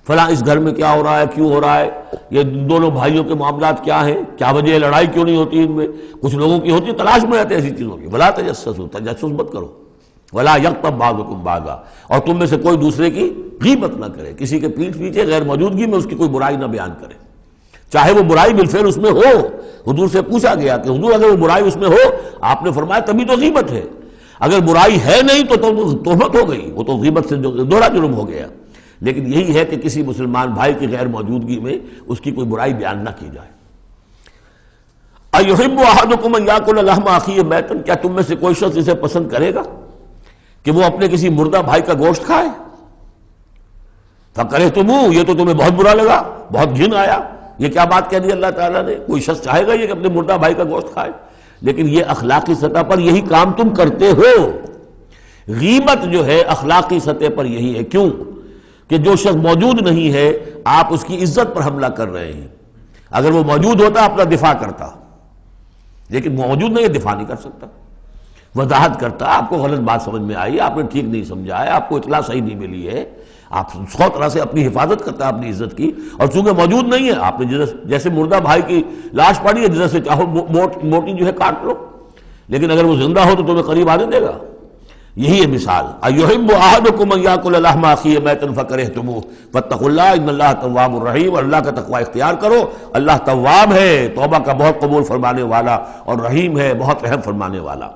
فلاں اس گھر میں کیا ہو رہا ہے، کیوں ہو رہا ہے، یہ دونوں بھائیوں کے معاملات کیا ہیں، کیا وجہ ہے، لڑائی کیوں نہیں ہوتی ان میں، کچھ لوگوں کی ہوتی ہے، تلاش میں رہتے ہیں ایسی چیزوں کی۔ ولا تجسسوا، تجسس مت کرو۔ ولا یغتب بعضکم بعضا، اور تم میں سے کوئی دوسرے کی غیبت نہ کرے، کسی کے پیٹھ پیچھے غیر موجودگی میں اس کی کوئی برائی نہ بیان کرے، چاہے وہ برائی بالفعل اس میں ہو۔ حضور سے پوچھا گیا کہ حضور اگر وہ برائی اس میں ہو، آپ نے فرمایا تبھی تو غیبت ہے، اگر برائی ہے نہیں تو تہمت ہو گئی، وہ تو غیبت سے دوہرا جرم ہو گیا۔ لیکن یہی ہے کہ کسی مسلمان بھائی کی غیر موجودگی میں اس کی کوئی برائی بیان نہ کی جائے۔ ایحب احدکم ان یاکل لحم اخیہ میتا، کیا تم میں سے کوئی شخص اسے پسند کرے گا کہ وہ اپنے کسی مردہ بھائی کا گوشت کھائے؟ فکرہتموہ، یہ تو تمہیں بہت برا لگا، بہت گھن آیا، یہ کیا بات کہہ دی اللہ تعالیٰ نے؟ کوئی شخص چاہے گا یہ کہ اپنے مردہ بھائی کا گوشت کھائے؟ لیکن یہ اخلاقی سطح پر یہی کام تم کرتے ہو۔ غیبت جو ہے اخلاقی سطح پر یہی ہے، کیوں کہ جو شخص موجود نہیں ہے آپ اس کی عزت پر حملہ کر رہے ہیں۔ اگر وہ موجود ہوتا اپنا دفاع کرتا، لیکن موجود نہیں ہے، دفاع نہیں کر سکتا، وضاحت کرتا، آپ کو غلط بات سمجھ میں آئی، آپ نے ٹھیک نہیں سمجھا ہے، آپ کو اطلاع صحیح نہیں ملی ہے، آپ سو طرح سے اپنی حفاظت کرتا ہے اپنی عزت کی، اور چونکہ موجود نہیں ہے آپ نے جیسے مردہ بھائی کی لاش پڑی ہے جیسے چاہو موٹی جو ہے کاٹ لو، لیکن اگر وہ زندہ ہو تو تمہیں قریب آنے دے گا۔ یہی ہے مثال۔ ایحب احدکم ان یاکل لحم اخیہ میتا فکرہتموہ واتقوا اللہ ان اللہ تواب الرحیم، اور اللہ کا تقوی اختیار کرو، اللہ تواب ہے، توبہ کا بہت قبول فرمانے والا، اور رحیم ہے، بہت رحم فرمانے والا۔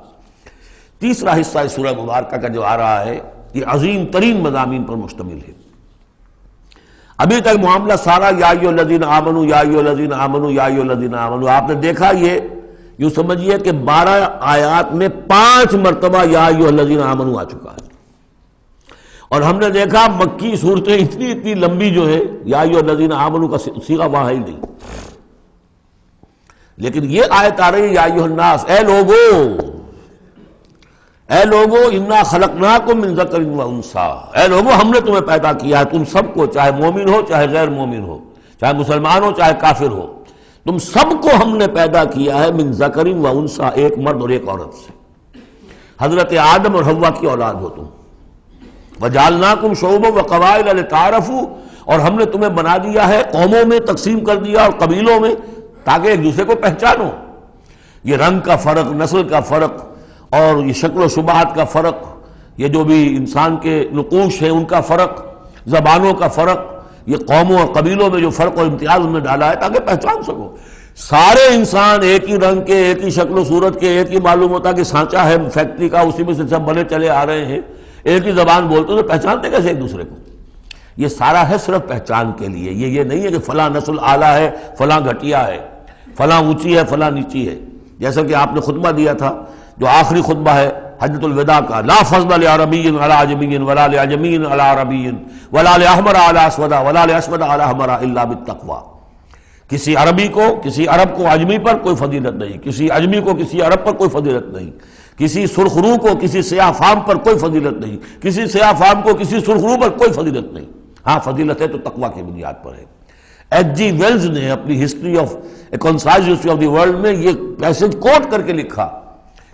تیسرا حصہ اس سورہ مبارکہ کا جو آ رہا ہے یہ عظیم ترین مضامین پر مشتمل ہے۔ ابھی تک معاملہ سارا یا ایھا الذین آمنوا یا ایھا الذین آمنوا یا ایھا الذین آمنوا، آپ نے دیکھا یہ یوں سمجھیے کہ 12 آیات میں 5 مرتبہ یا ایھا الذین آمنوا آ چکا ہے، اور ہم نے دیکھا مکی صورتیں اتنی لمبی جو ہے یا ایھا الذین آمنوا کا صیغہ وہاں ہے ہی نہیں، لیکن یہ آیت آ رہی ہے یا ایھا الناس، اے لوگو انا خلقناکم من ذکر و انثی، اے لوگو ہم نے تمہیں پیدا کیا ہے، تم سب کو، چاہے مومن ہو چاہے غیر مومن ہو، چاہے مسلمان ہو چاہے کافر ہو، تم سب کو ہم نے پیدا کیا ہے من ذکر و انثی، ایک مرد اور ایک عورت سے۔ حضرت آدم اور حوا کی اولاد ہو تم۔ وجعلناکم شعوبا وقبائل لتعارفوا، اور ہم نے تمہیں بنا دیا ہے قوموں میں تقسیم کر دیا اور قبیلوں میں تاکہ ایک دوسرے کو پہچانو۔ یہ رنگ کا فرق، نسل کا فرق، اور یہ شکل و شبہات کا فرق، یہ جو بھی انسان کے نقوش ہیں ان کا فرق، زبانوں کا فرق، یہ قوموں اور قبیلوں میں جو فرق اور امتیاز ان نے ڈالا ہے تاکہ پہچان سکو۔ سارے انسان ایک ہی رنگ کے، ایک ہی شکل و صورت کے، ایک ہی معلوم ہوتا کہ سانچہ ہے فیکٹری کا، اسی میں سے سب بنے چلے آ رہے ہیں، ایک ہی زبان بولتے تو پہچانتے کیسے ایک دوسرے کو؟ یہ سارا ہے صرف پہچان کے لیے، یہ نہیں ہے کہ فلاں نسل اعلیٰ ہے، فلاں گھٹیا ہے، فلاں اونچی ہے، فلاں نیچی ہے۔ جیسا کہ آپ نے خطبہ دیا تھا جو آخری خطبہ ہے حجۃ الوداع کا، لا فضل لعربی علی عجمی ولا لعجمی علی عربی ولا لاحمر علی اسود ولا لاسود علی احمر الا بالتقوی، کسی عربی کو، کسی عرب کو عجمی پر کوئی فضیلت نہیں، کسی عجمی کو کسی عرب پر کوئی فضیلت نہیں، کسی سرخ رو کو کسی سیاہ فام پر کوئی فضیلت نہیں، کسی سیاہ فام کو کسی سرخ رو پر کوئی فضیلت نہیں۔ ہاں فضیلت ہے تو تقوی کی بنیاد پر ہے۔ ایچ جی ویلز نے اپنی history of a concise history of the world میں یہ پیسج کوٹ کر کے لکھا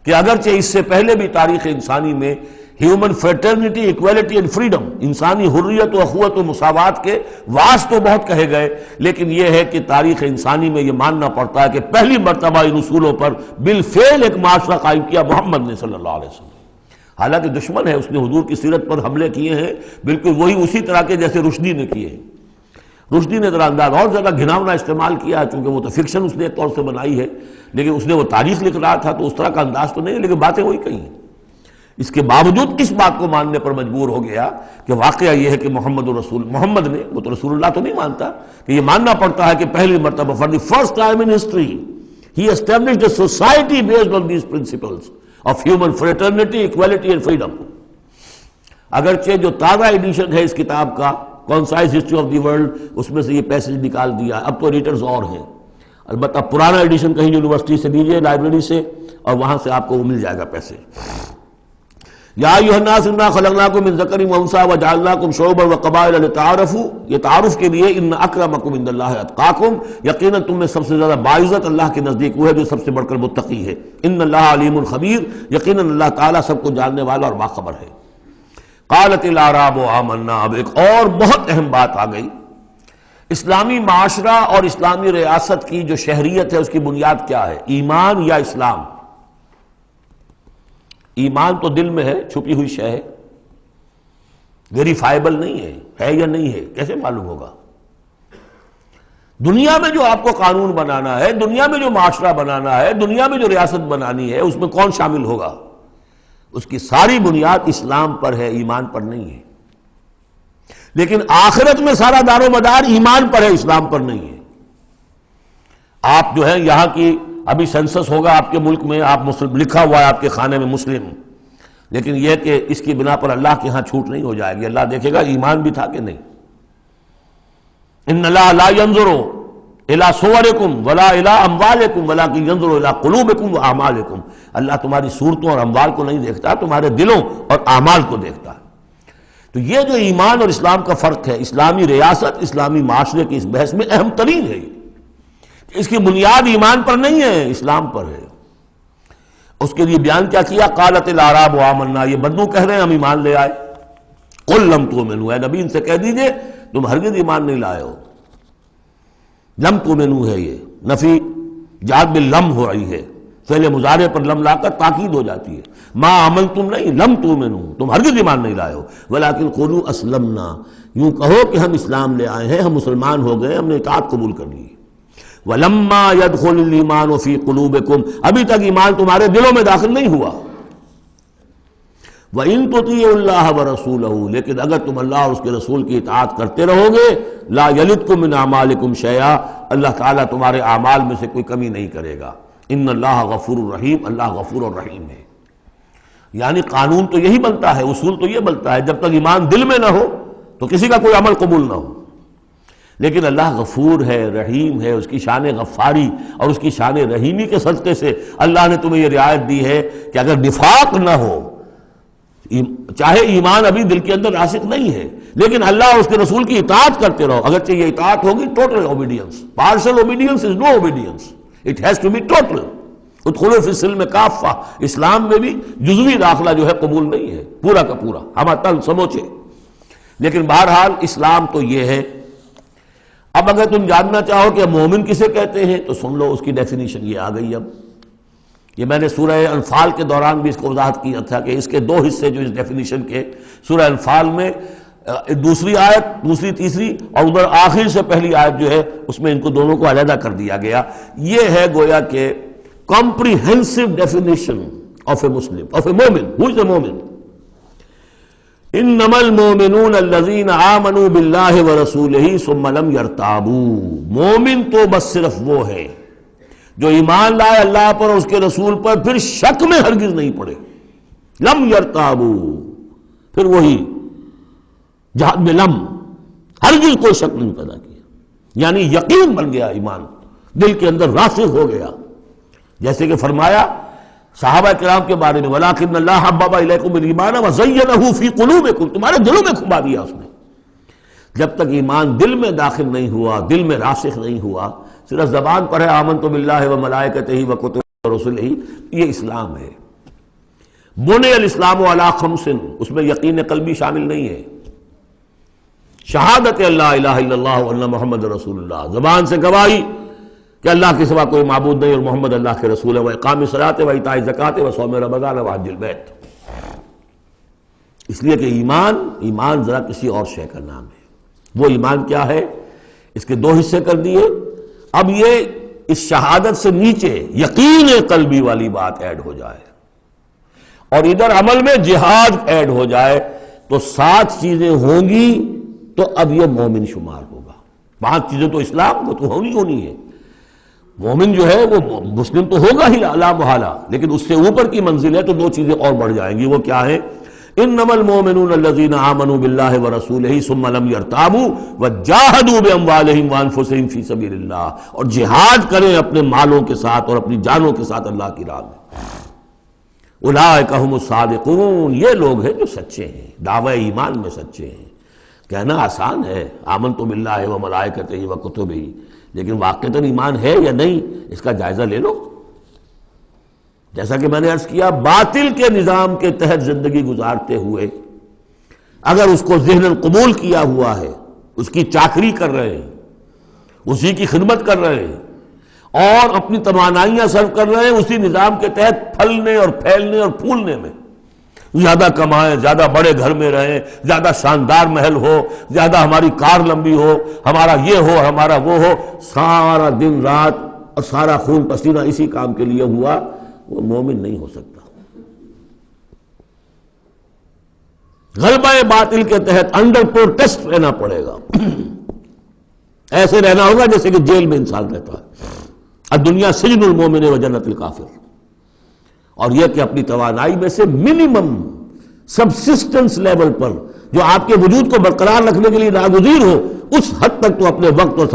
کہ اگرچہ اس سے پہلے بھی تاریخ انسانی میں human fraternity, equality and freedom, انسانی حریت و اخوت و مساوات کے واس تو بہت کہے گئے، لیکن یہ ہے کہ تاریخ انسانی میں یہ ماننا پڑتا ہے کہ پہلی مرتبہ ان اصولوں پر بالفعل ایک معاشرہ قائم کیا محمد نے صلی اللہ علیہ وسلم۔ حالانکہ دشمن ہے، اس نے حضور کی سیرت پر حملے کیے ہیں بالکل وہی اسی طرح کے جیسے رشدی نے کیے ہیں۔ رشدی نے ذرا انداز اور زیادہ گھناؤنا استعمال کیا چونکہ وہ تو فکشن اس نے ایک طور سے بنائی ہے، لیکن اس نے وہ تاریخ لکھ رہا تھا تو اس طرح کا انداز تو نہیں ہے، لیکن باتیں وہی کہی ہیں۔ اس کے باوجود اس بات کو ماننے پر مجبور ہو گیا کہ واقعہ یہ ہے کہ محمد نے، وہ تو رسول اللہ تو نہیں مانتا، کہ یہ ماننا پڑتا ہے کہ پہلی مرتبہ for the first time in history he established a society based on these principles of human fraternity, equality and freedom. اگرچہ جو تازہ ایڈیشن ہے اس کتاب کا concise history of the world, اس میں سے یہ پیسج نکال دیا، اب تو ایڈیٹرز اور ہیں، البتہ پرانا ایڈیشن کہیں یونیورسٹی سے لیجیے، لائبریری سے، اور وہاں سے آپ کو وہ مل جائے گا پیسے۔ یا ایھا الناس انا خلقناکم من ذکر و انثی وجعلناکم شعوبا وقبائل لتعارفوا، یہ تعارف کے لیے، ان اکرمکم عند اللہ اتقاکم، یقیناً تم میں سب سے زیادہ باعزت اللہ کے نزدیک وہ ہے جو سب سے بڑھ کر متقی ہے۔ ان اللہ علیم خبیر، یقیناً اللہ تعالیٰ سب کو جاننے والا اور باخبر ہے۔ قالت الاعراب آمنا، اب ایک اور بہت اہم بات آ گئی۔ اسلامی معاشرہ اور اسلامی ریاست کی جو شہریت ہے اس کی بنیاد کیا ہے؟ ایمان یا اسلام؟ ایمان تو دل میں ہے، چھپی ہوئی شے ہے، ویریفائبل نہیں ہے یا نہیں ہے، کیسے معلوم ہوگا؟ دنیا میں جو آپ کو قانون بنانا ہے، دنیا میں جو معاشرہ بنانا ہے، دنیا میں جو ریاست بنانی ہے، اس میں کون شامل ہوگا؟ اس کی ساری بنیاد اسلام پر ہے، ایمان پر نہیں ہے۔ لیکن آخرت میں سارا دار و مدار ایمان پر ہے، اسلام پر نہیں ہے۔ آپ جو ہے یہاں کی ابھی سینسس ہوگا آپ کے ملک میں، آپ مسلم لکھا ہوا ہے آپ کے خانے میں مسلم، لیکن یہ کہ اس کی بنا پر اللہ کے ہاں چھوٹ نہیں ہو جائے گی، اللہ دیکھے گا ایمان بھی تھا کہ نہیں۔ ان اللہ لا ينظر الى صورکم ولا الى اموالکم ولکن ينظر الى قلوبکم واعمالکم، اللہ تمہاری صورتوں اور اموال کو نہیں دیکھتا، تمہارے دلوں اور اعمال کو دیکھتا ہے۔ تو یہ جو ایمان اور اسلام کا فرق ہے، اسلامی ریاست اسلامی معاشرے کی اس بحث میں اہم ترین ہے، اس کی بنیاد ایمان پر نہیں ہے، اسلام پر ہے۔ اس کے لیے بیان کیا کیا؟ قالت الاعراب آمنا، یہ بدو کہہ رہے ہیں ہم ایمان لے آئے۔ قل لم تؤمنوا، اے نبی ان سے کہہ دیجئے تم ہرگز ایمان نہیں لائے ہو۔ لم تؤمنوا ہے، یہ نفی جاد باللم ہو رہی ہے، فعل مضارع پر لم لا کر تاکید ہو جاتی ہے۔ ما عملتم نہیں، لم تؤمنوا، تم ہرگز ایمان نہیں لائے ہو، ولکن قولوا اسلمنا، یوں کہو کہ ہم اسلام لے آئے ہیں، ہم مسلمان ہو گئے، ہم نے اطاعت قبول کر لی۔ وَلَمَّا يَدْخُلِ الْإِيمَانُ فِي قُلُوبِكُمْ، ابھی تک ایمان تمہارے دلوں میں داخل نہیں ہوا۔ وَإِن تُطِيعُوا اللَّهَ وَرَسُولَهُ، لیکن اگر تم اللہ اور اس کے رسول کی اطاعت کرتے رہو گے، لَا يَلِدْكُم مِّنْ أَعْمَالِكُمْ شَيْئًا، اللہ تعالیٰ تمہارے اعمال میں سے کوئی کمی نہیں کرے گا۔ ان اللہ غفور الرحیم، اللہ غفور الرحیم ہے۔ یعنی قانون تو یہی بنتا ہے، اصول تو یہ بنتا ہے، جب تک ایمان دل میں نہ ہو تو کسی کا کوئی عمل قبول نہ ہو۔ لیکن اللہ غفور ہے، رحیم ہے، اس کی شان غفاری اور اس کی شان رحیمی کے صدقے سے اللہ نے تمہیں یہ رعایت دی ہے کہ اگر نفاق نہ ہو، چاہے ایمان ابھی دل کے اندر راسخ نہیں ہے، لیکن اللہ اور اس کے رسول کی اطاعت کرتے رہو، اگرچہ یہ اطاعت ہوگی total obedience, partial obedience is no obedience, it has to be total. ادخلوا فی السلم کافہ، اسلام میں بھی جزوی داخلہ جو ہے قبول نہیں ہے، پورا کا پورا ہم تن سموچے۔ لیکن بہرحال اسلام تو یہ ہے۔ اب اگر تم جاننا چاہو کہ مومن کسے کہتے ہیں تو سن لو، اس کی ڈیفینیشن یہ آ گئی۔ اب یہ میں نے سورہ انفال کے دوران بھی اس کو وضاحت کیا تھا کہ اس کے دو حصے جو اس ڈیفینیشن کے، سورہ انفال میں دوسری آیت، دوسری تیسری، اور ادھر آخر سے پہلی آیت جو ہے اس میں ان کو دونوں کو علیحدہ کر دیا گیا۔ یہ ہے گویا کہ comprehensive definition of a Muslim, of a momin. Who از اے مومن؟ انما المؤمنون الذین آمنوا باللہ ورسولہ ثم لم یرتابوا، مومن تو بس صرف وہ ہے جو ایمان لائے اللہ پر اور اس کے رسول پر، پھر شک میں ہرگز نہیں پڑے۔ لم یرتابوا، پھر وہی جہاد میں لم، ہرگز کوئی شک نہیں پیدا کیا، یعنی یقین بن گیا، ایمان دل کے اندر راسخ ہو گیا۔ جیسے کہ فرمایا صحابہ کرام کے بارے میں، وَلَٰكِنَّ اللَّهَ حَبَّبَ إِلَيْكُمُ الْإِيمَانَ وَزَيَّنَهُ فِي قُلُوبِكُمْ، تمہارے دلوں میں کھبا دیا اس نے۔ جب تک ایمان دل میں داخل نہیں ہوا، دل میں راسخ نہیں ہوا، صرف زبان پر ہے آمنت باللہ وملائکتہ وکتبہ ورسلہ، یہ اسلام ہے۔ بنی الاسلام علی خمس، اس میں یقین قلبی شامل نہیں ہے۔ شہادت اللہ الہ الا اللہ وان محمد رسول اللہ، زبان سے گواہی کہ اللہ کے سوا کوئی معبود نہیں اور محمد اللہ کے رسول ہے، وإقام الصلاۃ وإیتاء الزکوٰۃ وصوم رمضان وحج البیت۔ اس لیے کہ ایمان ذرا کسی اور شے کا نام ہے۔ وہ ایمان کیا ہے؟ اس کے دو حصے کر دیے۔ اب یہ اس شہادت سے نیچے یقین قلبی والی بات ایڈ ہو جائے اور ادھر عمل میں جہاد ایڈ ہو جائے تو 7 چیزیں ہوں گی تو اب یہ مومن شمار ہوگا۔ 5 چیزیں تو اسلام کو تو ہونی ہے۔ مومن جو ہے وہ مسلم تو ہوگا ہی لا محالہ، لیکن اس سے اوپر کی منزل ہے تو 2 چیزیں اور بڑھ جائیں گی۔ وہ کیا ہے؟ انما المؤمنون الذين آمنوا بالله ورسوله ثم لم يرتابوا وجاهدوا باموالهم وانفسهم في سبيل الله، اور جہاد کریں اپنے مالوں کے ساتھ اور اپنی جانوں کے ساتھ اللہ کی راہ میں۔ اولئک هم الصادقون، یہ لوگ ہیں جو سچے ہیں، دعوی ایمان میں سچے ہیں۔ کہنا آسان ہے آمنت باللہ وملائکتہ وکتبہ، لیکن واقعتاً ایمان ہے یا نہیں اس کا جائزہ لے لو۔ جیسا کہ میں نے عرض کیا، باطل کے نظام کے تحت زندگی گزارتے ہوئے اگر اس کو ذہناً قبول کیا ہوا ہے، اس کی چاکری کر رہے ہیں، اسی کی خدمت کر رہے ہیں اور اپنی توانائیاں صرف کر رہے ہیں اسی نظام کے تحت پھلنے اور پھیلنے اور پھولنے میں، زیادہ کمائیں، زیادہ بڑے گھر میں رہیں، زیادہ شاندار محل ہو، زیادہ ہماری کار لمبی ہو، ہمارا یہ ہو، ہمارا وہ ہو، سارا دن رات اور سارا خون پسینہ اسی کام کے لیے ہوا، وہ مومن نہیں ہو سکتا۔ غلبہ باطل کے تحت انڈر پروٹیسٹ رہنا پڑے گا، ایسے رہنا ہوگا جیسے کہ جیل میں انسان رہتا ہے، الدنیا سجن المومن و جنت الکافر، اور یہ کہ اپنی توانائی میں سے منیمم سبسسٹنس لیول پر جو آپ کے وجود کو برقرار رکھنے کے لیے ناگزیر ہو، اس حد تک تو اپنے وقت اور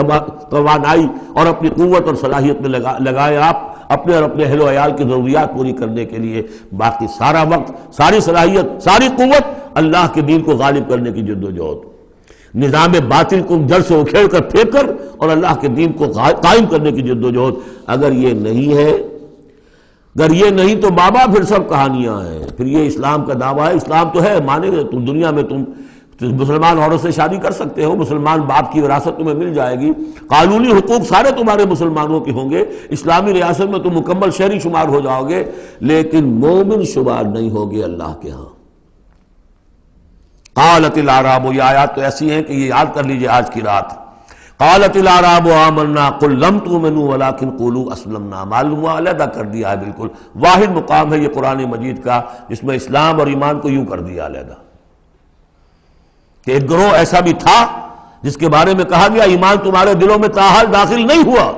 توانائی اور اپنی قوت اور صلاحیت میں لگائے آپ اپنے اور اپنے اہل و عیال کی ضروریات پوری کرنے کے لیے۔ باقی سارا وقت، ساری صلاحیت، ساری قوت اللہ کے دین کو غالب کرنے کی جد و جہد، نظام باطل کو جڑ سے اکھیڑ کر پھینک کر اور اللہ کے دین کو قائم کرنے کی جد و جہد۔ اگر یہ نہیں ہے، اگر یہ نہیں تو بابا پھر سب کہانیاں ہیں، پھر یہ اسلام کا دعویٰ ہے۔ اسلام تو ہے، مانے گے تم دنیا میں تم مسلمان عورت سے شادی کر سکتے ہو، مسلمان باپ کی وراثت تمہیں مل جائے گی، قانونی حقوق سارے تمہارے مسلمانوں کے ہوں گے، اسلامی ریاست میں تم مکمل شہری شمار ہو جاؤ گے، لیکن مومن شمار نہیں ہوگے اللہ کے ہاں۔ قالت الاعراب، یہ آیات تو ایسی ہیں کہ یہ یاد کر لیجئے آج کی رات۔ قالت الاعراب آمنا قل لم تؤمنوا ولكن قولوا اسلمنا، معلوم ہوا علیحدہ کر دیا ہے، بالکل واحد مقام ہے یہ قرآن مجید کا جس میں اسلام اور ایمان کو یوں کر دیا علیحدہ، کہ ایک گروہ ایسا بھی تھا جس کے بارے میں کہا گیا ایمان تمہارے دلوں میں تاحال داخل نہیں ہوا۔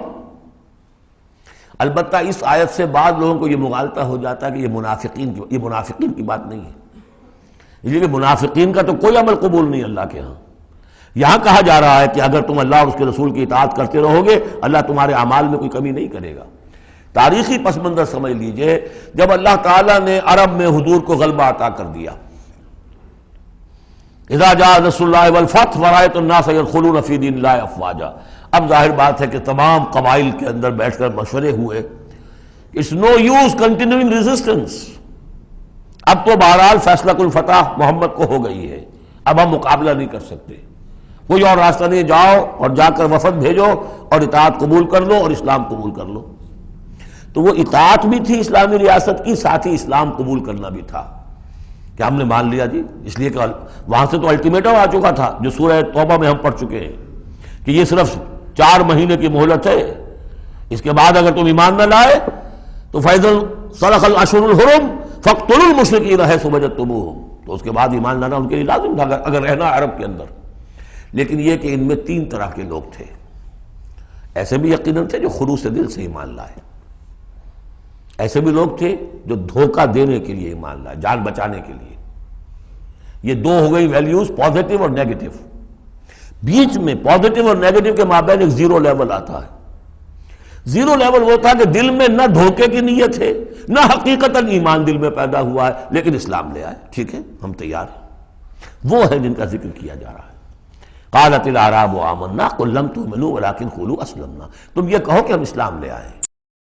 البتہ اس آیت سے بعض لوگوں کو یہ مغالطہ ہو جاتا ہے کہ یہ منافقین کی بات نہیں ہے، اس لیے کہ منافقین کا تو کوئی عمل قبول نہیں اللہ کے ہاں۔ یہاں کہا جا رہا ہے کہ اگر تم اللہ اور اس کے رسول کی اطاعت کرتے رہو گے اللہ تمہارے اعمال میں کوئی کمی نہیں کرے گا۔ تاریخی پس منظر سمجھ لیجئے، جب اللہ تعالیٰ نے عرب میں حضور کو غلبہ عطا کر دیا، اذا جاء نصر اللہ والفتح ورأیت الناس یدخلون فی دین اللہ افواجا، اب ظاہر بات ہے کہ تمام قبائل کے اندر بیٹھ کر مشورے ہوئے، it's no use continuing resistance, اب تو بہرحال فیصلہ کن فتح محمد کو ہو گئی ہے، اب ہم مقابلہ نہیں کر سکتے، کوئی اور راستہ نہیں، جاؤ اور جا کر وفد بھیجو اور اطاعت قبول کر لو اور اسلام قبول کر لو۔ تو وہ اطاعت بھی تھی اسلامی ریاست کی، ساتھ ہی اسلام قبول کرنا بھی تھا کہ ہم نے مان لیا جی، اس لیے کہ وہاں سے تو الٹیمیٹم آ چکا تھا جو سورہ توبہ میں ہم پڑھ چکے ہیں کہ یہ صرف 4 مہینے کی مہلت ہے، اس کے بعد اگر تم ایمان نہ لائے تو فَإِذَا انْسَلَخَ الْأَشْهُرُ الْحُرُمُ فَاقْتُلُوا الْمُشْرِكِينَ حَيْثُ وَجَدتُّمُوهُمْ، تو اس کے بعد ایمان لانا ان کے لیے لازم تھا اگر رہنا عرب کے اندر۔ لیکن یہ کہ ان میں 3 طرح کے لوگ تھے، ایسے بھی یقیناً تھے جو خلوص دل سے ایمان لائے، ایسے بھی لوگ تھے جو دھوکہ دینے کے لیے ایمان لائے، جان بچانے کے لیے۔ یہ 2 ہو گئی ویلیوز، پازیٹو اور نیگیٹو۔ بیچ میں پازیٹو اور نیگیٹو کے مابین ایک زیرو لیول آتا ہے۔ زیرو لیول وہ تھا کہ دل میں نہ دھوکے کی نیت ہے نہ حقیقتاً ایمان دل میں پیدا ہوا ہے، لیکن اسلام لے آئے، ٹھیک ہے ہم تیار ہیں، وہ ہے جن کا ذکر کیا جا رہا ہے۔ قالت الاعراب آمنا قل لم تؤمنوا ولكن قولوا اسلمنا، تم یہ کہو کہ ہم اسلام لے آئے،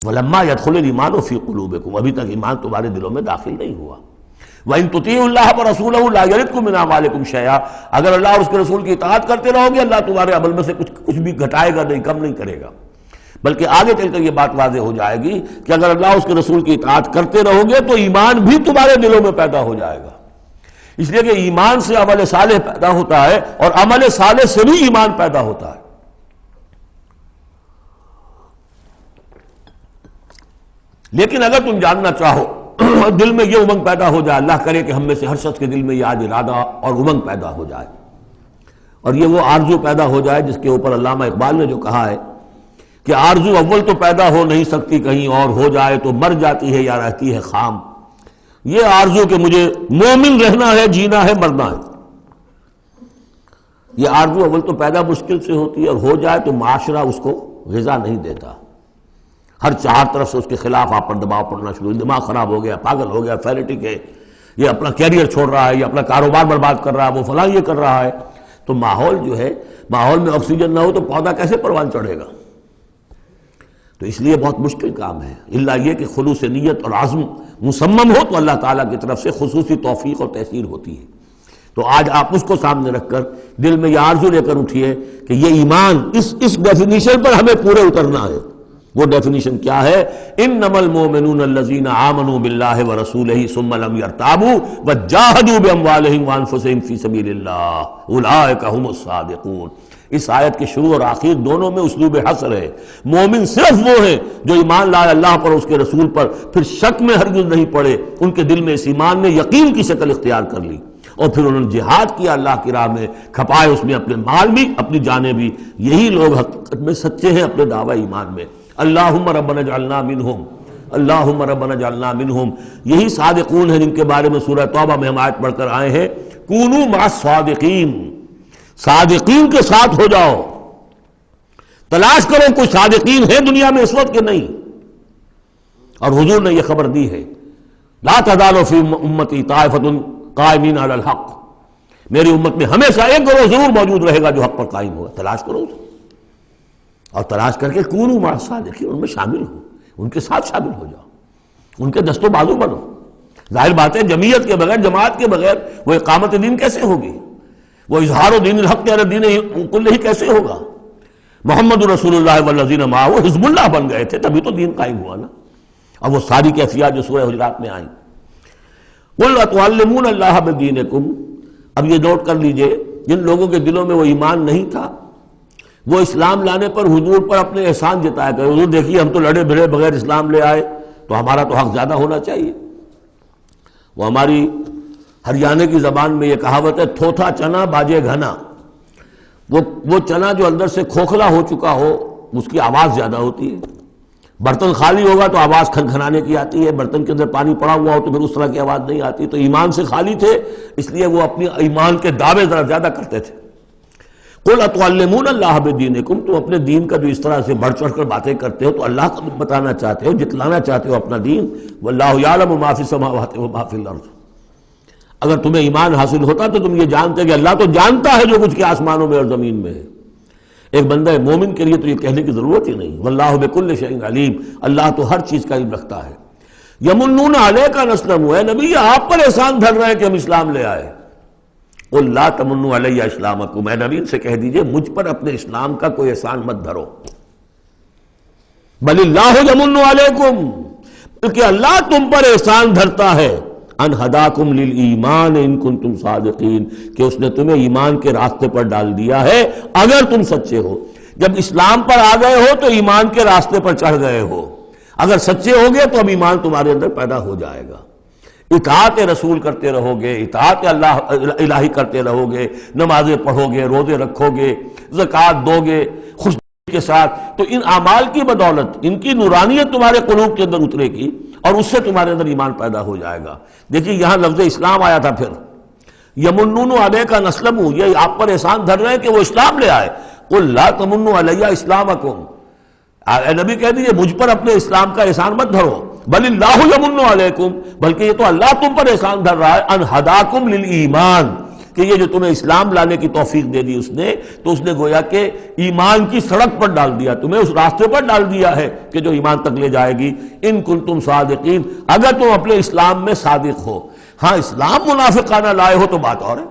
ولما يدخل الايمان في قلوبكم، ابھی تک ایمان تمہارے دلوں میں داخل نہیں ہوا۔ وَإِن تُطِيعُوا اللَّهَ وَرَسُولَهُ لَا يَلِدْكُم مِّنْ أَعْمَالِكُم شَيْئًا، اگر اللہ اور اس کے رسول کی اطاعت کرتے رہو گے اللہ تمہارے عمل میں سے کچھ بھی گھٹائے گا نہیں، کم نہیں کرے گا، بلکہ آگے چل کر یہ بات واضح ہو جائے گی کہ اگر اللہ اور اس کے رسول کی اطاعت کرتے رہو گے تو ایمان بھی تمہارے دلوں میں پیدا ہو جائے گا، اس لیے کہ ایمان سے عمل صالح پیدا ہوتا ہے اور عمل صالح سے بھی ایمان پیدا ہوتا ہے۔ لیکن اگر تم جاننا چاہو دل میں یہ امنگ پیدا ہو جائے، اللہ کرے کہ ہم میں سے ہر شخص کے دل میں یہ آج ارادہ اور امنگ پیدا ہو جائے اور یہ وہ آرزو پیدا ہو جائے جس کے اوپر علامہ اقبال نے جو کہا ہے کہ آرزو اول تو پیدا ہو نہیں سکتی کہیں اور، ہو جائے تو مر جاتی ہے یا رہتی ہے خام، یہ آرزو کہ مجھے مومن رہنا ہے، جینا ہے، مرنا ہے، یہ آرزو اول تو پیدا مشکل سے ہوتی ہے اور ہو جائے تو معاشرہ اس کو غذا نہیں دیتا، ہر 4 طرف سے اس کے خلاف آپ پر دباؤ پڑنا شروع، دماغ خراب ہو گیا، پاگل ہو گیا، فینیٹک ہے، یہ اپنا کیریئر چھوڑ رہا ہے، یہ اپنا کاروبار برباد کر رہا ہے، وہ فلاں یہ کر رہا ہے، تو ماحول جو ہے، ماحول میں آکسیجن نہ ہو تو پودا کیسے پروان چڑھے گا؟ تو اس لیے بہت مشکل کام ہے، الا یہ کہ خلوص نیت اور عزم مصمم ہو تو اللہ تعالیٰ کی طرف سے خصوصی توفیق اور تحصیل ہوتی ہے۔ تو آج آپ اس کو سامنے رکھ کر دل میں یہ آرزو لے کر اٹھیے کہ یہ ایمان اس ڈیفینیشن پر ہمیں پورے اترنا ہے۔ وہ ڈیفینیشن کیا ہے؟ انما المؤمنون الذین آمنوا باللہ ورسولہ ثم لم یرتابوا وجاہدوا باموالہم وانفسہم فی سبیل اللہ اولئک ھم الصادقون۔ اس آیت کے شروع اور آخر دونوں میں اسلوب حصر ہے، مومن صرف وہ ہیں جو ایمان لائے اللہ پر، اس کے رسول پر، پھر شک میں ہرگز نہیں پڑے، ان کے دل میں اس ایمان نے یقین کی شکل اختیار کر لی اور پھر انہوں نے جہاد کیا اللہ کی راہ میں، کھپائے اس میں اپنے مال بھی اپنی جانیں بھی، یہی لوگ حقیقت میں سچے ہیں اپنے دعوی ایمان میں۔ اللہم ربنا اجعلنا منہم، اللہم ربنا اجعلنا منہم۔ یہی صادقون ہیں جن کے بارے میں سورہ توبہ میں ہم آیت پڑھ کر آئے ہیں، کونوا مع الصادقین، صادقین کے ساتھ ہو جاؤ۔ تلاش کرو کوئی صادقین ہے دنیا میں اس وقت کہ نہیں۔ اور حضور نے یہ خبر دی ہے، لا تزال فی امتی طائفۃ قائمین علی الحق، میری امت میں ہمیشہ ایک گروہ ضرور موجود رہے گا جو حق پر قائم ہوگا۔ تلاش کرو اسے، اور تلاش کر کے کونوا مع الصادقین، ان میں شامل ہو، ان کے ساتھ شامل ہو جاؤ، ان کے دست و بازو بنو۔ ظاہر بات ہے جمعیت کے بغیر، جماعت کے بغیر وہ اقامت دین کیسے ہوگی؟ وہ اظہار دین الحق علی الدین کلہ کیسے ہوگا؟ محمد رسول اللہ والذین معہ حزب اللہ بن گئے تھے، تبھی تو دین قائم ہوا نا۔ اب وہ ساری کیفیات جو سورہ حجرات میں آئیں، قل اتعلمون اللہ بدینکم، اب یہ نوٹ کر لیجئے، جن لوگوں کے دلوں میں وہ ایمان نہیں تھا، وہ اسلام لانے پر حضور پر اپنے احسان جتایا کرے، حضور دیکھیے ہم تو لڑے بھڑے بغیر اسلام لے آئے، تو ہمارا تو حق زیادہ ہونا چاہیے۔ وہ ہماری ہریانے کی زبان میں یہ کہاوت ہے، تھوتھا چنا باجے گھنا، وہ چنا جو اندر سے کھوکھلا ہو چکا ہو اس کی آواز زیادہ ہوتی ہے، برتن خالی ہوگا تو آواز کھنکھنانے کی آتی ہے، برتن کے اندر پانی پڑا ہوا ہو تو پھر اس طرح کی آواز نہیں آتی۔ تو ایمان سے خالی تھے، اس لیے وہ اپنی ایمان کے دعوے ذرا زیادہ کرتے تھے۔ قل اتعلمون اللہ بدینکم، تم اپنے دین کا جو اس طرح سے بڑھ چڑھ کر باتیں کرتے ہو تو اللہ کو بتانا چاہتے ہو، جتلانا چاہتے ہو اپنا دین، واللہ یعلم ما فی السماوات وما فی الارض۔ اگر تمہیں ایمان حاصل ہوتا تو تم یہ جانتے کہ اللہ تو جانتا ہے جو کچھ کے آسمانوں میں اور زمین میں ہے۔ ایک بندہ مومن کے لیے تو یہ کہنے کی ضرورت ہی نہیں، واللہ بکل شیء علیم، اللہ تو ہر چیز کا علم رکھتا ہے۔ یمنون علیک ان اسلموا، اے نبی آپ پر احسان دھر رہے ہیں کہ ہم اسلام لے آئے۔ قل لا تمنوا علی اسلامکم، اے نبی سے کہہ دیجئے مجھ پر اپنے اسلام کا کوئی احسان مت دھرو، بل اللہ یمن علیکم، بلکہ اللہ تم پر احسان دھرتا ہے، ان ہداکم للایمان ان کنتم صادقین، کہ اس نے تمہیں ایمان کے راستے پر ڈال دیا ہے اگر تم سچے ہو۔ جب اسلام پر آ گئے ہو تو ایمان کے راستے پر چڑھ گئے ہو، اگر سچے ہو گے تو اب ایمان تمہارے اندر پیدا ہو جائے گا۔ اطاعت رسول کرتے رہو گے، اطاعت اللہ الہی کرتے رہو گے، نمازیں پڑھو گے، روزے رکھو گے، زکوٰۃ دو گے خوش کے ساتھ، تو ان اعمال کی بدولت ان کی نورانیت تمہارے قلوب کے اندر اترے گی اور اس سے تمہارے اندر ایمان پیدا ہو جائے گا۔ دیکھیے یہاں لفظ اسلام آیا تھا، پھر یمنون علیک ان اسلموا، یہ آپ پر احسان دھر رہے ہیں کہ وہ اسلام لے آئے۔ قل لا تمنوا علی اسلامکم، اے نبی کہہ دیجیے مجھ پر اپنے اسلام کا احسان مت دھرو، بل اللہ یمن علیکم، بلکہ یہ تو اللہ تم پر احسان دھر رہا ہے، ان ہداکم للایمان، کہ یہ جو تمہیں اسلام لانے کی توفیق دے دی اس نے، تو اس نے گویا کہ ایمان کی سڑک پر ڈال دیا، تمہیں اس راستے پر ڈال دیا ہے کہ جو ایمان تک لے جائے گی، ان کنتم صادقین، اگر تم اپنے اسلام میں صادق ہو۔ ہاں اسلام منافقانہ لائے ہو تو بات اور ہے،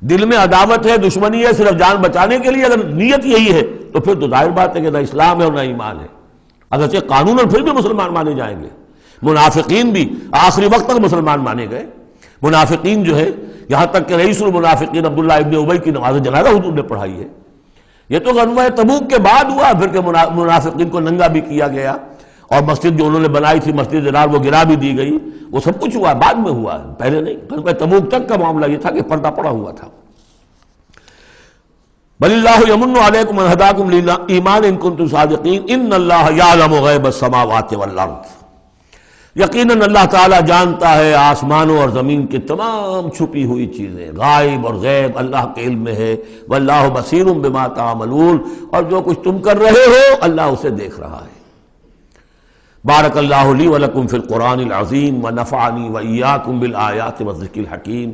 دل میں عداوت ہے، دشمنی ہے، صرف جان بچانے کے لیے اگر نیت یہی ہے تو پھر تو ظاہر بات ہے کہ نہ اسلام ہے اور نہ ایمان ہے، اگرچہ قانون پھر بھی مسلمان مانے جائیں گے۔ منافقین بھی آخری وقت تک مسلمان مانے گئے، منافقین جو ہے یہاں تک کہ رئیس المنافقین عبداللہ ابن ابی کی نماز جنازہ حضور نے پڑھائی ہے۔ یہ تو غزوہ تبوک کے بعد ہوا، پھر کہ منافقین کو ننگا بھی کیا گیا اور مسجد جو انہوں نے بنائی تھی مسجد ضرار وہ گرا بھی دی گئی، وہ سب کچھ ہوا بعد میں ہوا، پہلے نہیں۔ غزوہ تبوک تک کا معاملہ یہ تھا کہ پردہ پڑا ہوا تھا۔ بل اللہ یمن علیکم ان ہداکم للایمان ان کنتم صادقین ان اللہ یعلم غیب السماوات والارض، یقیناً اللہ تعالیٰ جانتا ہے آسمانوں اور زمین کی تمام چھپی ہوئی چیزیں، غائب اور غیب اللہ کے علم میں ہے، واللہ بصیر بما تعملون، اور جو کچھ تم کر رہے ہو اللہ اسے دیکھ رہا ہے۔ بارک اللہ لی ولکم فی القرآن العظیم ونفعنی وإیاکم بالآیات والذکر الحکیم۔